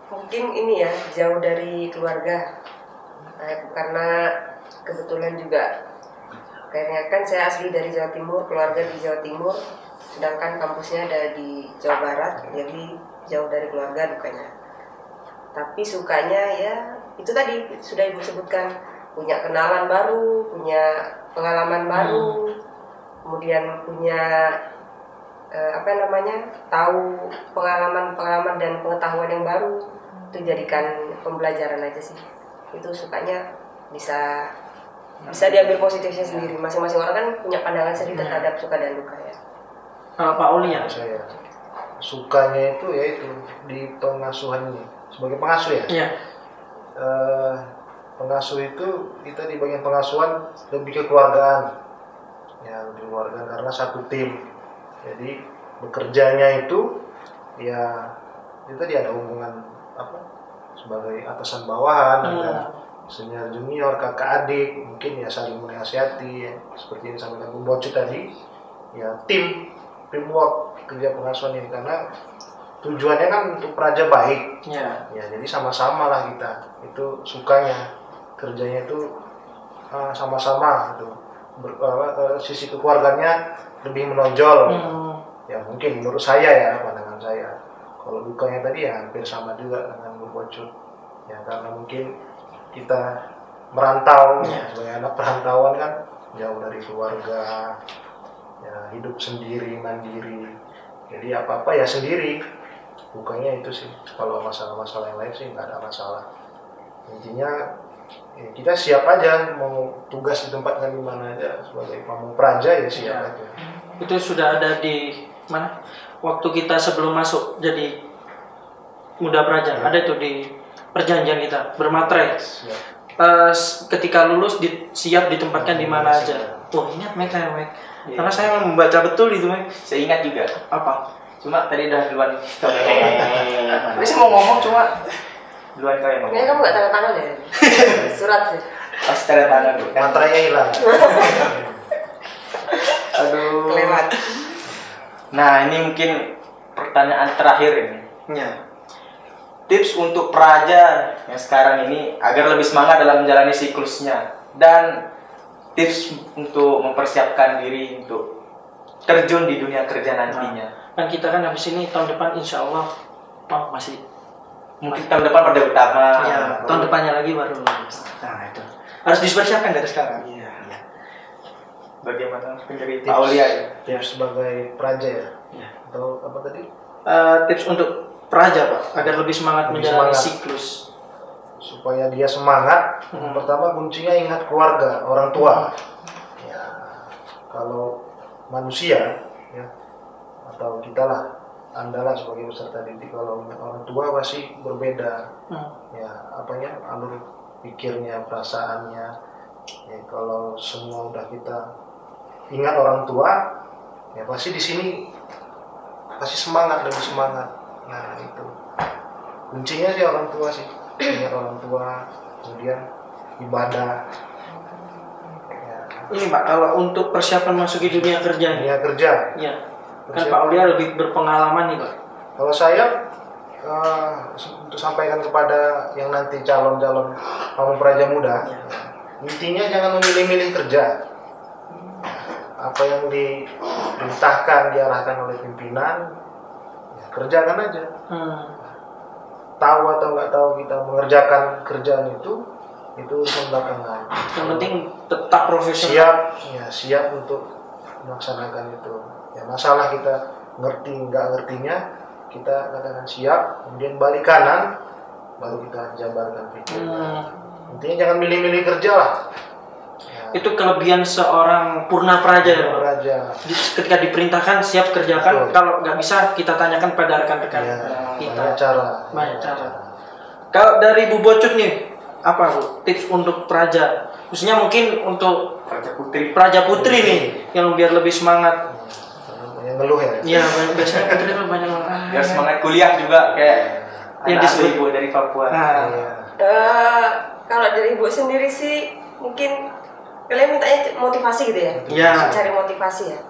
[SPEAKER 2] mungkin ini ya, jauh dari keluarga. Karena kebetulan juga kayaknya kan saya asli dari Jawa Timur, keluarga di Jawa Timur, sedangkan kampusnya ada di Jawa Barat, jadi jauh dari keluarga dukanya. Tapi sukanya ya itu tadi sudah Ibu sebutkan, punya kenalan baru, punya pengalaman baru, kemudian punya tahu pengalaman dan pengetahuan yang baru, itu jadikan pembelajaran aja sih. Itu sukanya bisa diambil positifnya sendiri. Masing-masing orang kan punya pandangan sendiri terhadap suka dan duka ya.
[SPEAKER 1] Kalau Pak Oli ya?
[SPEAKER 4] Saya sukanya itu ya itu di pengasuhan ini, sebagai pengasuh ya.
[SPEAKER 1] Iya.
[SPEAKER 4] Pengasuh itu kita di bagian pengasuhan lebih ke keluargaan, ya lebih keluargaan karena satu tim. Jadi bekerjanya itu ya itu tadi ada hubungan sebagai atasan bawahan, ada senior junior, kakak adik, mungkin ya saling menasihati ya, seperti yang disampaikan Bu Bocit tadi, ya teamwork kerja pengasuhan ini karena tujuannya kan untuk praja baik, ya jadi sama-sama lah kita itu sukanya kerjanya itu sama-sama gitu. Sisi kekeluarganya lebih menonjol, ya mungkin menurut saya ya pandangan saya. Kalau dukanya tadi ya hampir sama juga dengan Bu Bocit, ya karena mungkin kita merantau sebagai anak perantauan kan jauh dari keluarga, ya hidup sendiri mandiri, jadi apa ya sendiri. Bukannya itu sih, kalau masalah-masalah yang lain sih nggak ada masalah. Intinya ya kita siap aja, mau tugas ditempatkan di mana aja sebagai pamung praja ya siap aja.
[SPEAKER 1] Itu sudah ada di mana? Waktu kita sebelum masuk jadi muda praja, ada itu di perjanjian kita bermaterai. Ketika lulus siap ditempatkan di mana aja. Ingat Mek. Karena saya membaca betul itu Mek.
[SPEAKER 3] Saya ingat juga.
[SPEAKER 1] Apa?
[SPEAKER 3] Cuma tadi udah duluan. Tadi saya mau ngomong cuma duluan kalian ngomong.
[SPEAKER 2] Kayaknya kamu nggak tanda tangan ya? Surat sih.
[SPEAKER 3] Pas tanda tangan tuh.
[SPEAKER 4] Materainya hilang.
[SPEAKER 3] Aduh.
[SPEAKER 2] Kelewat.
[SPEAKER 3] Nah ini mungkin pertanyaan terakhir ini.
[SPEAKER 1] Ya.
[SPEAKER 3] Tips untuk praja yang sekarang ini agar lebih semangat dalam menjalani siklusnya, dan tips untuk mempersiapkan diri untuk terjun di dunia kerja nantinya.
[SPEAKER 1] Kan kita kan habis ini tahun depan insya Allah masih
[SPEAKER 3] mungkin tahun depan pada utama.
[SPEAKER 1] Ya, tahun depannya lagi baru lulus. Nah itu harus dipersiapkan dari sekarang.
[SPEAKER 3] Iya. Bagaimana pendiri Pak Aulia ya?
[SPEAKER 4] Tips sebagai praja ya? Atau apa tadi?
[SPEAKER 1] Tips untuk praja Pak, agar lebih semangat menjalani siklus.
[SPEAKER 4] Supaya dia semangat, pertama kuncinya ingat keluarga, orang tua. Ya, kalau manusia, ya, atau kita lah, Anda lah sebagai peserta didik, kalau orang tua pasti berbeda. Ya, alur pikirnya, perasaannya. Ya, kalau semua udah kita ingat orang tua, ya pasti di sini pasti semangat, lebih semangat. Nah itu kuncinya sih orang tua sih, ingat orang tua, kemudian ibadah. Ya.
[SPEAKER 1] Ini Pak, kalau untuk persiapan masuk di dunia kerja.
[SPEAKER 4] Dunia kerja.
[SPEAKER 1] Ya. Kan Pak Aulia lebih berpengalaman nih Pak.
[SPEAKER 4] Kalau saya untuk sampaikan kepada yang nanti calon-calon pamung praja muda, intinya jangan memilih-milih kerja. Apa yang diperintahkan, diarahkan oleh pimpinan, ya, kerjakan aja. Tahu atau nggak tahu kita mengerjakan kerjaan itu urusan belakangan.
[SPEAKER 1] Yang penting tetap profesional.
[SPEAKER 4] Siap untuk melaksanakan itu. Ya masalah kita ngerti nggak ngertinya, kita katakan siap, kemudian balik kanan, baru kita jabarkan pikiran. Intinya jangan milih-milih kerja lah. Ya.
[SPEAKER 1] Itu kelebihan seorang purna praja ya Pak. Ketika diperintahkan siap kerjakan. Betul. Kalau nggak bisa kita tanyakan pada rekan-rekan kita.
[SPEAKER 4] Banyak cara.
[SPEAKER 1] Kalau dari Bu Bocut nih, apa Bu tips untuk praja? Khususnya mungkin untuk praja putri nih yang biar lebih semangat.
[SPEAKER 4] Yang ngeluh ya.
[SPEAKER 1] Iya, biasanya putri kan banyak
[SPEAKER 3] Biar semangat kuliah juga kayak
[SPEAKER 1] yang disebut
[SPEAKER 3] ibu dari Papua.
[SPEAKER 2] Kalau dari ibu sendiri sih mungkin kalian mintanya motivasi gitu ya?
[SPEAKER 1] Iya.
[SPEAKER 2] Cari motivasi ya.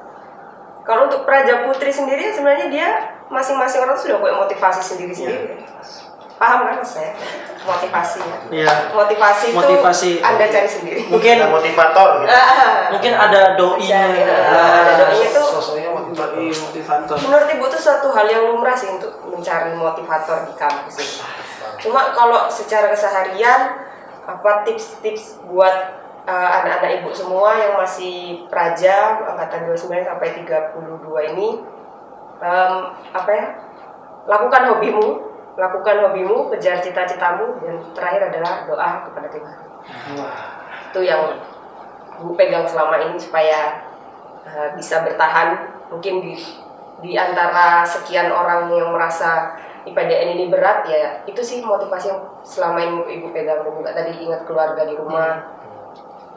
[SPEAKER 2] Kalau untuk praja putri sendiri sebenarnya dia masing-masing orang sudah punya motivasi sendiri-sendiri. Paham kan saya? Motivasi ya.
[SPEAKER 1] Iya.
[SPEAKER 2] Motivasi itu Anda cari sendiri.
[SPEAKER 1] Mungkin
[SPEAKER 4] ada motivator gitu.
[SPEAKER 1] Mungkin ada doi-nya.
[SPEAKER 2] Ada doi itu
[SPEAKER 4] Sosoknya
[SPEAKER 1] motivator.
[SPEAKER 2] menurut ibu itu suatu hal yang lumrah sih untuk mencari motivator di kampus ini. Cuma kalau secara keseharian apa tips-tips buat anak-anak ibu semua yang masih praja angkatan 29 sampai 32 ini lakukan hobimu, kejar cita-citamu, dan terakhir adalah doa kepada Tuhan. Itu yang Bu pegang selama ini supaya bisa bertahan. Mungkin di antara sekian orang yang merasa IPDN ini berat, ya itu sih motivasi yang selama ini Ibu pegang. Dan juga tadi ingat keluarga di rumah,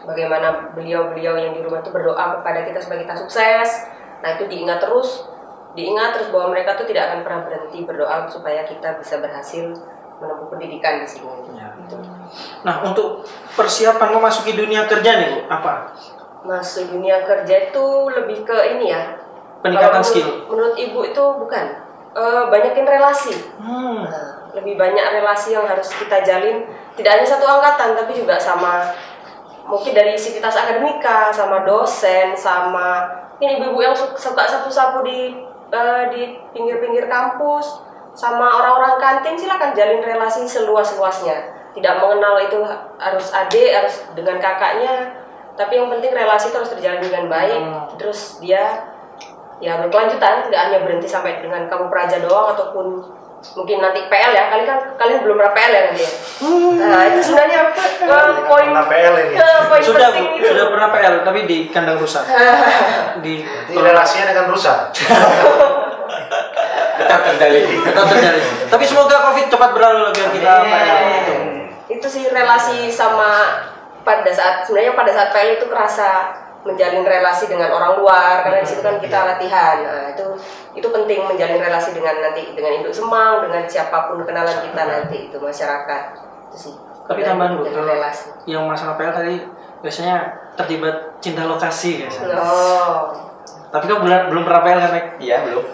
[SPEAKER 2] bagaimana beliau-beliau yang di rumah itu berdoa kepada kita supaya kita sukses. Nah itu diingat terus bahwa mereka tuh tidak akan pernah berhenti berdoa supaya kita bisa berhasil menempuh pendidikan di sini.
[SPEAKER 1] Ya. Nah untuk persiapan memasuki dunia kerja nih Bu, apa?
[SPEAKER 2] Masuk dunia kerja itu lebih ke ini ya.
[SPEAKER 1] Peningkatan skill.
[SPEAKER 2] Menurut Ibu itu bukan. Banyakin relasi. Nah, lebih banyak relasi yang harus kita jalin. Tidak hanya satu angkatan, tapi juga sama mungkin dari sivitas akademika, sama dosen, sama ini ibu-ibu yang suka sapu-sapu di pinggir-pinggir kampus, sama orang-orang kantin. Silakan jalin relasi seluas-luasnya. Tidak mengenal itu harus adik, harus dengan kakaknya, tapi yang penting relasi itu harus terjalin dengan baik. Terus dia ya berkelanjutan, tidak hanya berhenti sampai dengan kamu praja doang ataupun mungkin nanti PL ya. Kalian belum pernah PL ya nanti ya? Nah itu sebenarnya poin
[SPEAKER 4] PL ini.
[SPEAKER 2] Poin
[SPEAKER 1] Sudah Bu,
[SPEAKER 2] penting itu.
[SPEAKER 1] sudah pernah PL tapi di kandang rusak. Di
[SPEAKER 4] relasinya dengan rusak.
[SPEAKER 3] Tetap terjadi.
[SPEAKER 1] Tapi semoga COVID cepat berlalu biar kita PL.
[SPEAKER 2] Itu sih relasi sama pada saat PL itu kerasa menjalin relasi dengan orang luar, karena di situ kan kita latihan. Nah, itu penting menjalin relasi dengan induk semang, dengan siapapun kenalan kita nanti itu masyarakat. Itu sih.
[SPEAKER 1] Tapi tambahan Bu,
[SPEAKER 2] relasi.
[SPEAKER 1] yang masalah PL tadi biasanya terlibat cinta lokasi guys. Tapi kau belum pernah PL kan?
[SPEAKER 3] Iya, belum.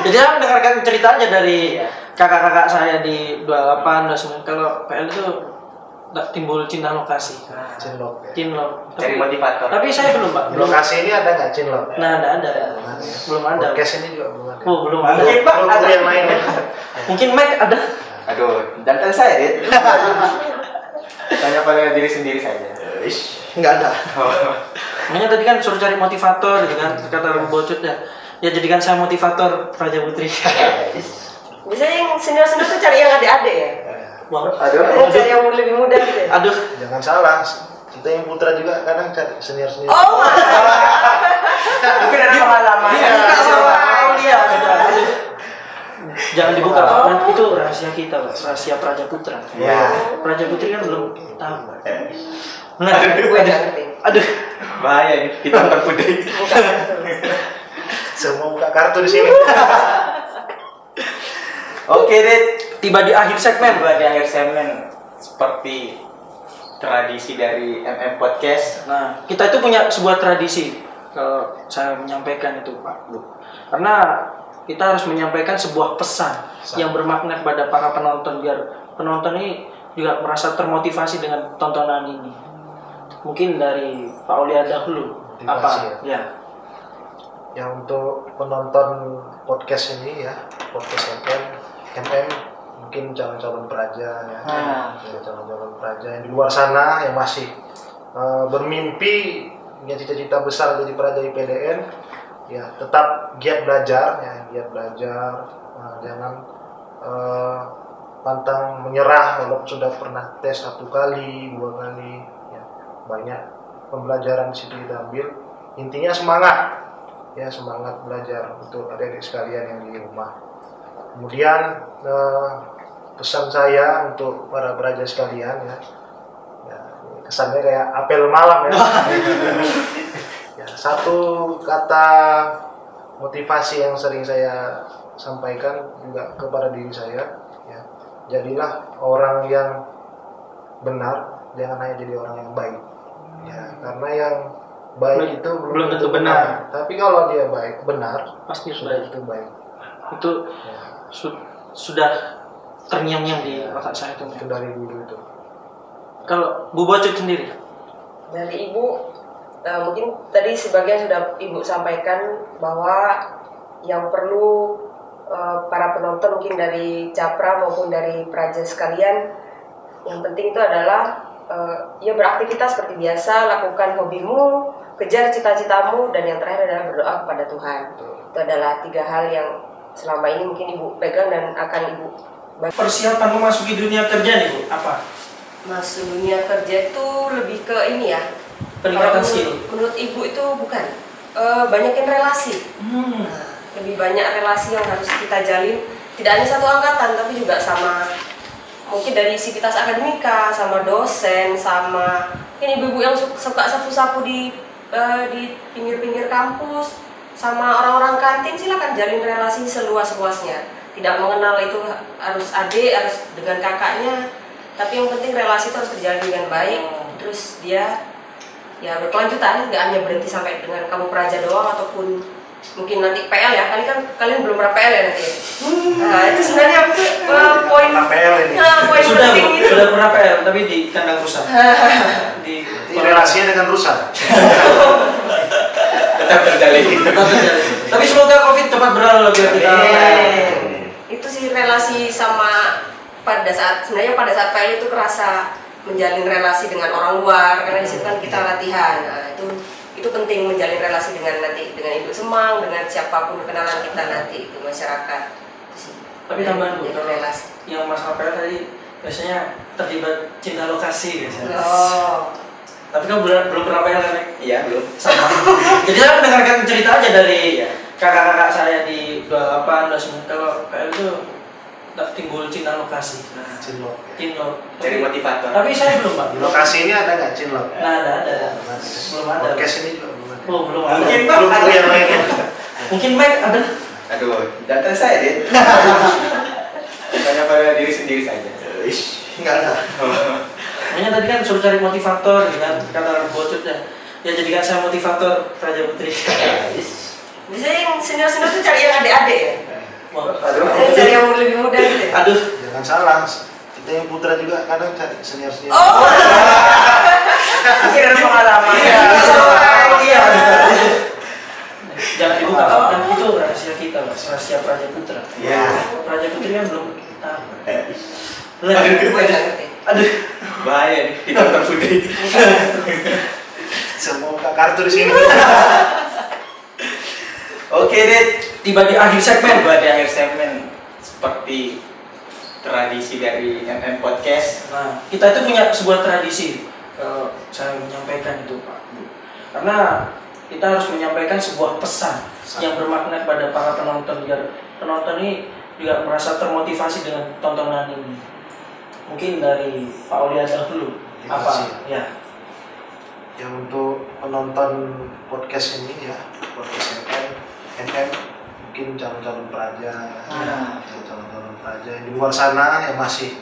[SPEAKER 1] Jadi aku mendengarkan ceritanya dari kakak-kakak saya di 28, 29. Kalau PL itu timbul cinta lokasi. Cinlok.
[SPEAKER 3] Cari motivator.
[SPEAKER 1] Tapi saya belum Pak.
[SPEAKER 4] Lokasi ini ada nggak cinlok?
[SPEAKER 1] Nah, ada. Belum ada.
[SPEAKER 4] Podcast ini juga belum ada.
[SPEAKER 1] Oh, belum ada.
[SPEAKER 3] Mungkin Pak ada
[SPEAKER 4] yang lain.
[SPEAKER 1] Mungkin Mac ada.
[SPEAKER 3] Aduh, jangan saya Dit. Tanya pada diri sendiri saja.
[SPEAKER 1] Enggak ada. Makanya tadi kan suruh cari motivator gitu kan, kata Bu Bocut ya. Ya jadikan saya motivator Praja Putri.
[SPEAKER 2] Biasanya yang senior-senior tuh cari yang adik-adik ya.
[SPEAKER 1] Wow.
[SPEAKER 2] Cari yang lebih muda gitu ya.
[SPEAKER 1] Aduh.
[SPEAKER 4] Jangan salah. Kita yang putra juga kadang cari senior.
[SPEAKER 2] Oh.
[SPEAKER 3] Mungkin ada pengalaman.
[SPEAKER 1] Dibuka sama dia. Aduh. Jangan dibuka, nanti itu rahasia kita, Pak. Rahasia Praja Putra.
[SPEAKER 4] Ya.
[SPEAKER 1] Praja Putri kan belum tahu. Nah,
[SPEAKER 2] Aduh.
[SPEAKER 3] Bahaya nih, kita terpuding.
[SPEAKER 4] Semua buka kartu di sini.
[SPEAKER 3] Oke, Dit.
[SPEAKER 1] Tiba di akhir segmen.
[SPEAKER 3] Seperti tradisi dari MM Podcast.
[SPEAKER 1] Nah, kita itu punya sebuah tradisi kalau saya menyampaikan itu, Pak Bu. Karena kita harus menyampaikan sebuah pesan yang bermakna kepada para penonton biar penonton ini juga merasa termotivasi dengan tontonan ini. Mungkin dari Pak Aulia dahulu. Apa? Ya.
[SPEAKER 4] Yang untuk penonton podcast ini ya, podcast MM mungkin calon-calon praja ya, calon-calon praja yang di luar sana yang masih bermimpi punya cita-cita besar jadi praja IPDN, ya tetap giat belajar ya, jangan pantang menyerah walaupun sudah pernah tes 1 kali, 2 kali ya, banyak pembelajaran di situ kita ambil. Intinya semangat belajar untuk adik-adik sekalian yang di rumah. Kemudian pesan saya untuk para peraja sekalian ya, kesannya kayak apel malam ya. Ya, satu kata motivasi yang sering saya sampaikan juga kepada diri saya ya, jadilah orang yang benar, jangan hanya jadi orang yang baik ya, karena yang baik itu belum tentu benar, tapi kalau dia baik benar
[SPEAKER 1] pasti
[SPEAKER 4] sudah itu baik.
[SPEAKER 1] Itu
[SPEAKER 4] ya.
[SPEAKER 1] Sudah terngiang-ngiang di otak saya itu
[SPEAKER 4] dari dulu itu.
[SPEAKER 1] Kalau Bu Bocet sendiri
[SPEAKER 2] dari Ibu, mungkin tadi sebagian sudah Ibu sampaikan bahwa yang perlu para penonton mungkin dari Capra maupun dari Praja sekalian, yang penting itu adalah ya beraktivitas seperti biasa, lakukan hobimu, kejar cita-citamu, dan yang terakhir adalah berdoa kepada Tuhan. Itu adalah 3 hal yang selama ini mungkin Ibu pegang dan akan Ibu
[SPEAKER 1] persiapan memasuki dunia kerja nih Bu, apa?
[SPEAKER 2] Masuk dunia kerja itu lebih ke ini ya,
[SPEAKER 1] peningkatan skill.
[SPEAKER 2] Menurut Ibu itu bukan banyakin relasi. Nah, lebih banyak relasi yang harus kita jalin, tidak hanya satu angkatan tapi juga sama mungkin dari sivitas akademika, sama dosen, sama ini ibu-ibu yang suka sapu-sapu di pinggir-pinggir kampus, sama orang-orang kantin. Silakan jalin relasi seluas-luasnya, tidak mengenal itu harus adik, harus dengan kakaknya, tapi yang penting relasi itu harus terjalin dengan baik. Terus dia ya berkelanjutan, nggak hanya berhenti sampai dengan kamu Praja doang ataupun mungkin nanti PL ya. Kalian belum pernah PL ya nanti. Nah itu sebenarnya poin
[SPEAKER 4] PL ini.
[SPEAKER 2] Poin penting itu.
[SPEAKER 1] Sudah pernah PL tapi di kandang rusa. Di
[SPEAKER 4] relasinya dengan rusa.
[SPEAKER 3] Tetap terjalin.
[SPEAKER 1] Tapi semoga COVID cepat berlalu biar kita.
[SPEAKER 2] Itu sih relasi sama pada saat PL itu kerasa menjalin relasi dengan orang luar, karena di situ kan kita latihan. Nah, itu penting menjalin relasi dengan Ibu Semang, dengan siapapun kenalan kita nanti itu masyarakat.
[SPEAKER 1] Tapi tambahan Bu, kalau
[SPEAKER 2] relasi
[SPEAKER 1] yang Mas Apel tadi biasanya terlibat cinta lokasi biasanya. Tapi kan belum pernah PL kan?
[SPEAKER 3] Iya, belum.
[SPEAKER 1] Sama. Jadi saya mendengarkan cerita aja dari kakak-kakak saya di 28, 29. Kalau PL itu timbul cinta lokasi. Nah, cinlok.
[SPEAKER 3] Cari motivator.
[SPEAKER 1] Tapi saya belum Pak.
[SPEAKER 4] Di lokasi ini ada nggak cinlok?
[SPEAKER 1] Nah, ada. Belum ada.
[SPEAKER 4] Podcast ini juga belum ada.
[SPEAKER 1] Belum ada.
[SPEAKER 3] Mungkin
[SPEAKER 4] belum ada yang lain.
[SPEAKER 1] Mungkin Mike ada.
[SPEAKER 3] Aduh, data saya deh. Tanya pada diri sendiri saja.
[SPEAKER 4] Nggak ada.
[SPEAKER 1] Makanya tadi kan suruh cari motivator, kan kata Bocet ya. Ya jadikan saya motivator Praja Putri.
[SPEAKER 2] Biasanya yang senior-senior tuh cari yang adik-adik ya.
[SPEAKER 3] Aduh.
[SPEAKER 2] Cari yang lebih muda gitu ya.
[SPEAKER 1] Aduh.
[SPEAKER 4] Jangan salah. Kita yang putra juga kadang cari senior-senior.
[SPEAKER 2] Oh. Kira pengalaman.
[SPEAKER 1] Iya. Jangan dibuka kan itu rahasia kita, Mas. Rahasia Praja Putra.
[SPEAKER 3] Iya.
[SPEAKER 1] Praja Putri kan belum kita.
[SPEAKER 3] Aduh. Bahaya nih, ditonton Putri.
[SPEAKER 4] Semua buka kartu di sini.
[SPEAKER 3] Oke deh,
[SPEAKER 1] Tiba di akhir segmen.
[SPEAKER 3] Seperti tradisi dari MM Podcast.
[SPEAKER 1] Nah, kita itu punya sebuah tradisi kalau saya menyampaikan itu Pak Bu. Karena kita harus menyampaikan sebuah pesan yang bermakna kepada para penonton biar penonton ini juga merasa termotivasi dengan tontonan ini. Mungkin dari Pak Aulia dulu. Apa? Ya.
[SPEAKER 4] Yang untuk penonton podcast ini ya, podcast MM mungkin calon-calon Praja, calon-calon Praja di luar sana yang masih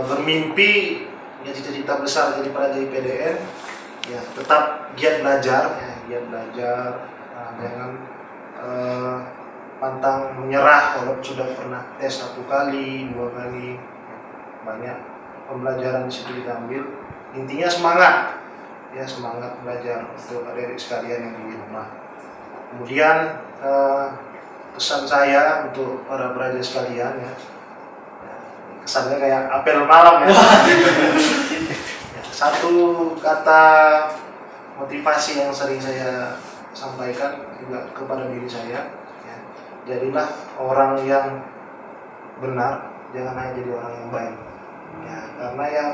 [SPEAKER 4] bermimpi punya cita-cita besar jadi Praja IPDN, ya tetap giat belajar, jangan pantang menyerah walaupun sudah pernah tes 1 kali, 2 kali, banyak pembelajaran di situ kita ambil. Intinya semangat belajar untuk adik-adik sekalian yang di rumah. Kemudian pesan saya untuk para Praja sekalian ya, kesannya kayak apel malam ya. Satu kata motivasi yang sering saya sampaikan juga kepada diri saya ya, jadilah orang yang benar, jangan hanya jadi orang yang baik ya, karena yang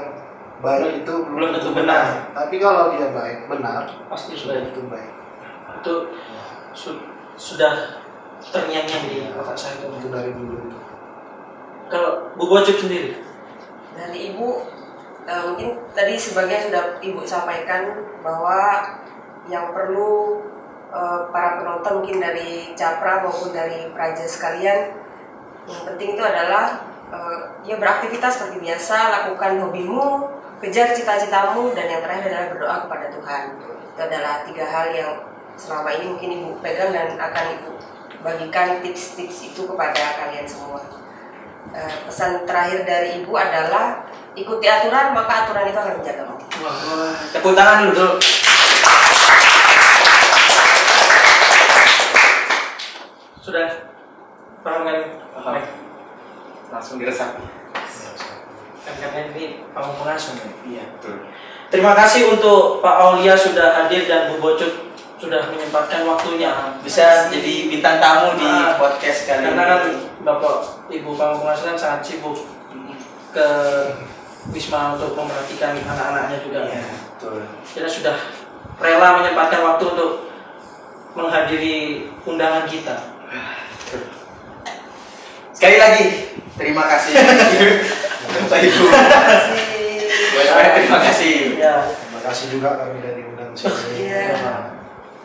[SPEAKER 4] baik itu belum tentu benar, tapi kalau dia baik benar
[SPEAKER 1] Pasti sudah
[SPEAKER 4] itu baik.
[SPEAKER 1] itu sudah terngiang-ngiang di otak saya
[SPEAKER 4] Itu dari dulu.
[SPEAKER 1] Kalau Bu Bocut sendiri?
[SPEAKER 2] Dari Ibu, mungkin tadi sebagian sudah Ibu sampaikan bahwa yang perlu para penonton mungkin dari Capra maupun dari Praja sekalian, yang penting itu adalah ya beraktivitas seperti biasa, lakukan hobimu, kejar cita-citamu, dan yang terakhir adalah berdoa kepada Tuhan. Itu adalah 3 hal yang selama ini mungkin Ibu pegang dan akan Ibu bagikan tips-tips itu kepada kalian semua. Pesan terakhir dari Ibu adalah ikuti aturan, maka aturan itu akan menjagamu.
[SPEAKER 3] Wah, tepuk tangan dulu.
[SPEAKER 1] Sudah paham kan?
[SPEAKER 3] Paham. Langsung diresapi.
[SPEAKER 1] Karena ini panggung pengasuh.
[SPEAKER 3] Iya, betul.
[SPEAKER 1] Terima kasih untuk Pak Aulia sudah hadir dan Bu Bocut sudah menyempatkan waktunya.
[SPEAKER 3] Bisa jadi bintang tamu di podcast kali ini.
[SPEAKER 1] Karena kan Bapak Ibu panggung pengasuh kan sangat sibuk ke Wisma untuk memperhatikan anak-anaknya juga.
[SPEAKER 3] Iya, betul.
[SPEAKER 1] Kita sudah rela menyempatkan waktu untuk menghadiri undangan kita.
[SPEAKER 3] Sekali lagi, terima kasih. Bapak Ibu. Terima kasih.
[SPEAKER 1] Ya.
[SPEAKER 4] Terima kasih juga kami sudah diundang ke sini.
[SPEAKER 2] Iya.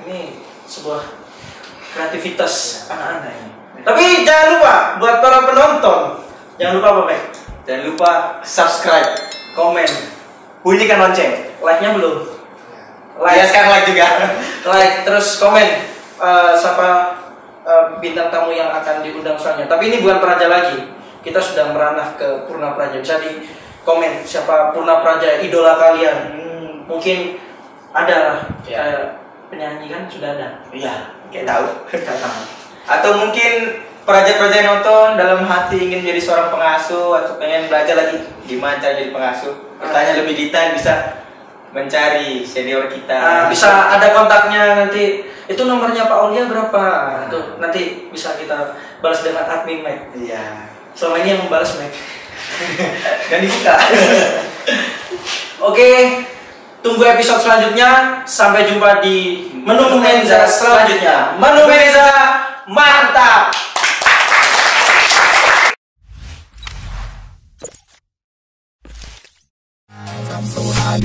[SPEAKER 1] Ini sebuah kreativitas anak-anak ini. Tapi jangan lupa buat para penonton, jangan lupa apa, Pak?
[SPEAKER 3] Jangan lupa subscribe, komen, bunyikan lonceng.
[SPEAKER 1] Like-nya belum?
[SPEAKER 3] Ya, sekarang like juga.
[SPEAKER 1] Like terus komen siapa bintang tamu yang akan diundang selanjutnya. Tapi ini bukan Praja lagi. Kita sudah meranah ke Purna Praja. Bisa di komen siapa Purna Praja idola kalian. Mungkin ada lah.
[SPEAKER 3] Ya.
[SPEAKER 1] Kayak penyanyi kan sudah ada.
[SPEAKER 3] Iya, kayak tahu. Atau mungkin praja-praja yang nonton dalam hati ingin jadi seorang pengasuh atau pengen belajar lagi gimana cara jadi pengasuh. Bertanya lebih detail bisa mencari senior kita.
[SPEAKER 1] Bisa ada kontaknya nanti. Itu nomornya Pak Aulia berapa? Itu nanti bisa kita balas dengan admin Mac.
[SPEAKER 3] Iya.
[SPEAKER 1] Selama ini yang membalas Mac.
[SPEAKER 3] Dan dibuka.
[SPEAKER 1] Oke, tunggu episode selanjutnya. Sampai jumpa di Menu Menza selanjutnya. Menu Menza mantap.
[SPEAKER 5] I'm so high.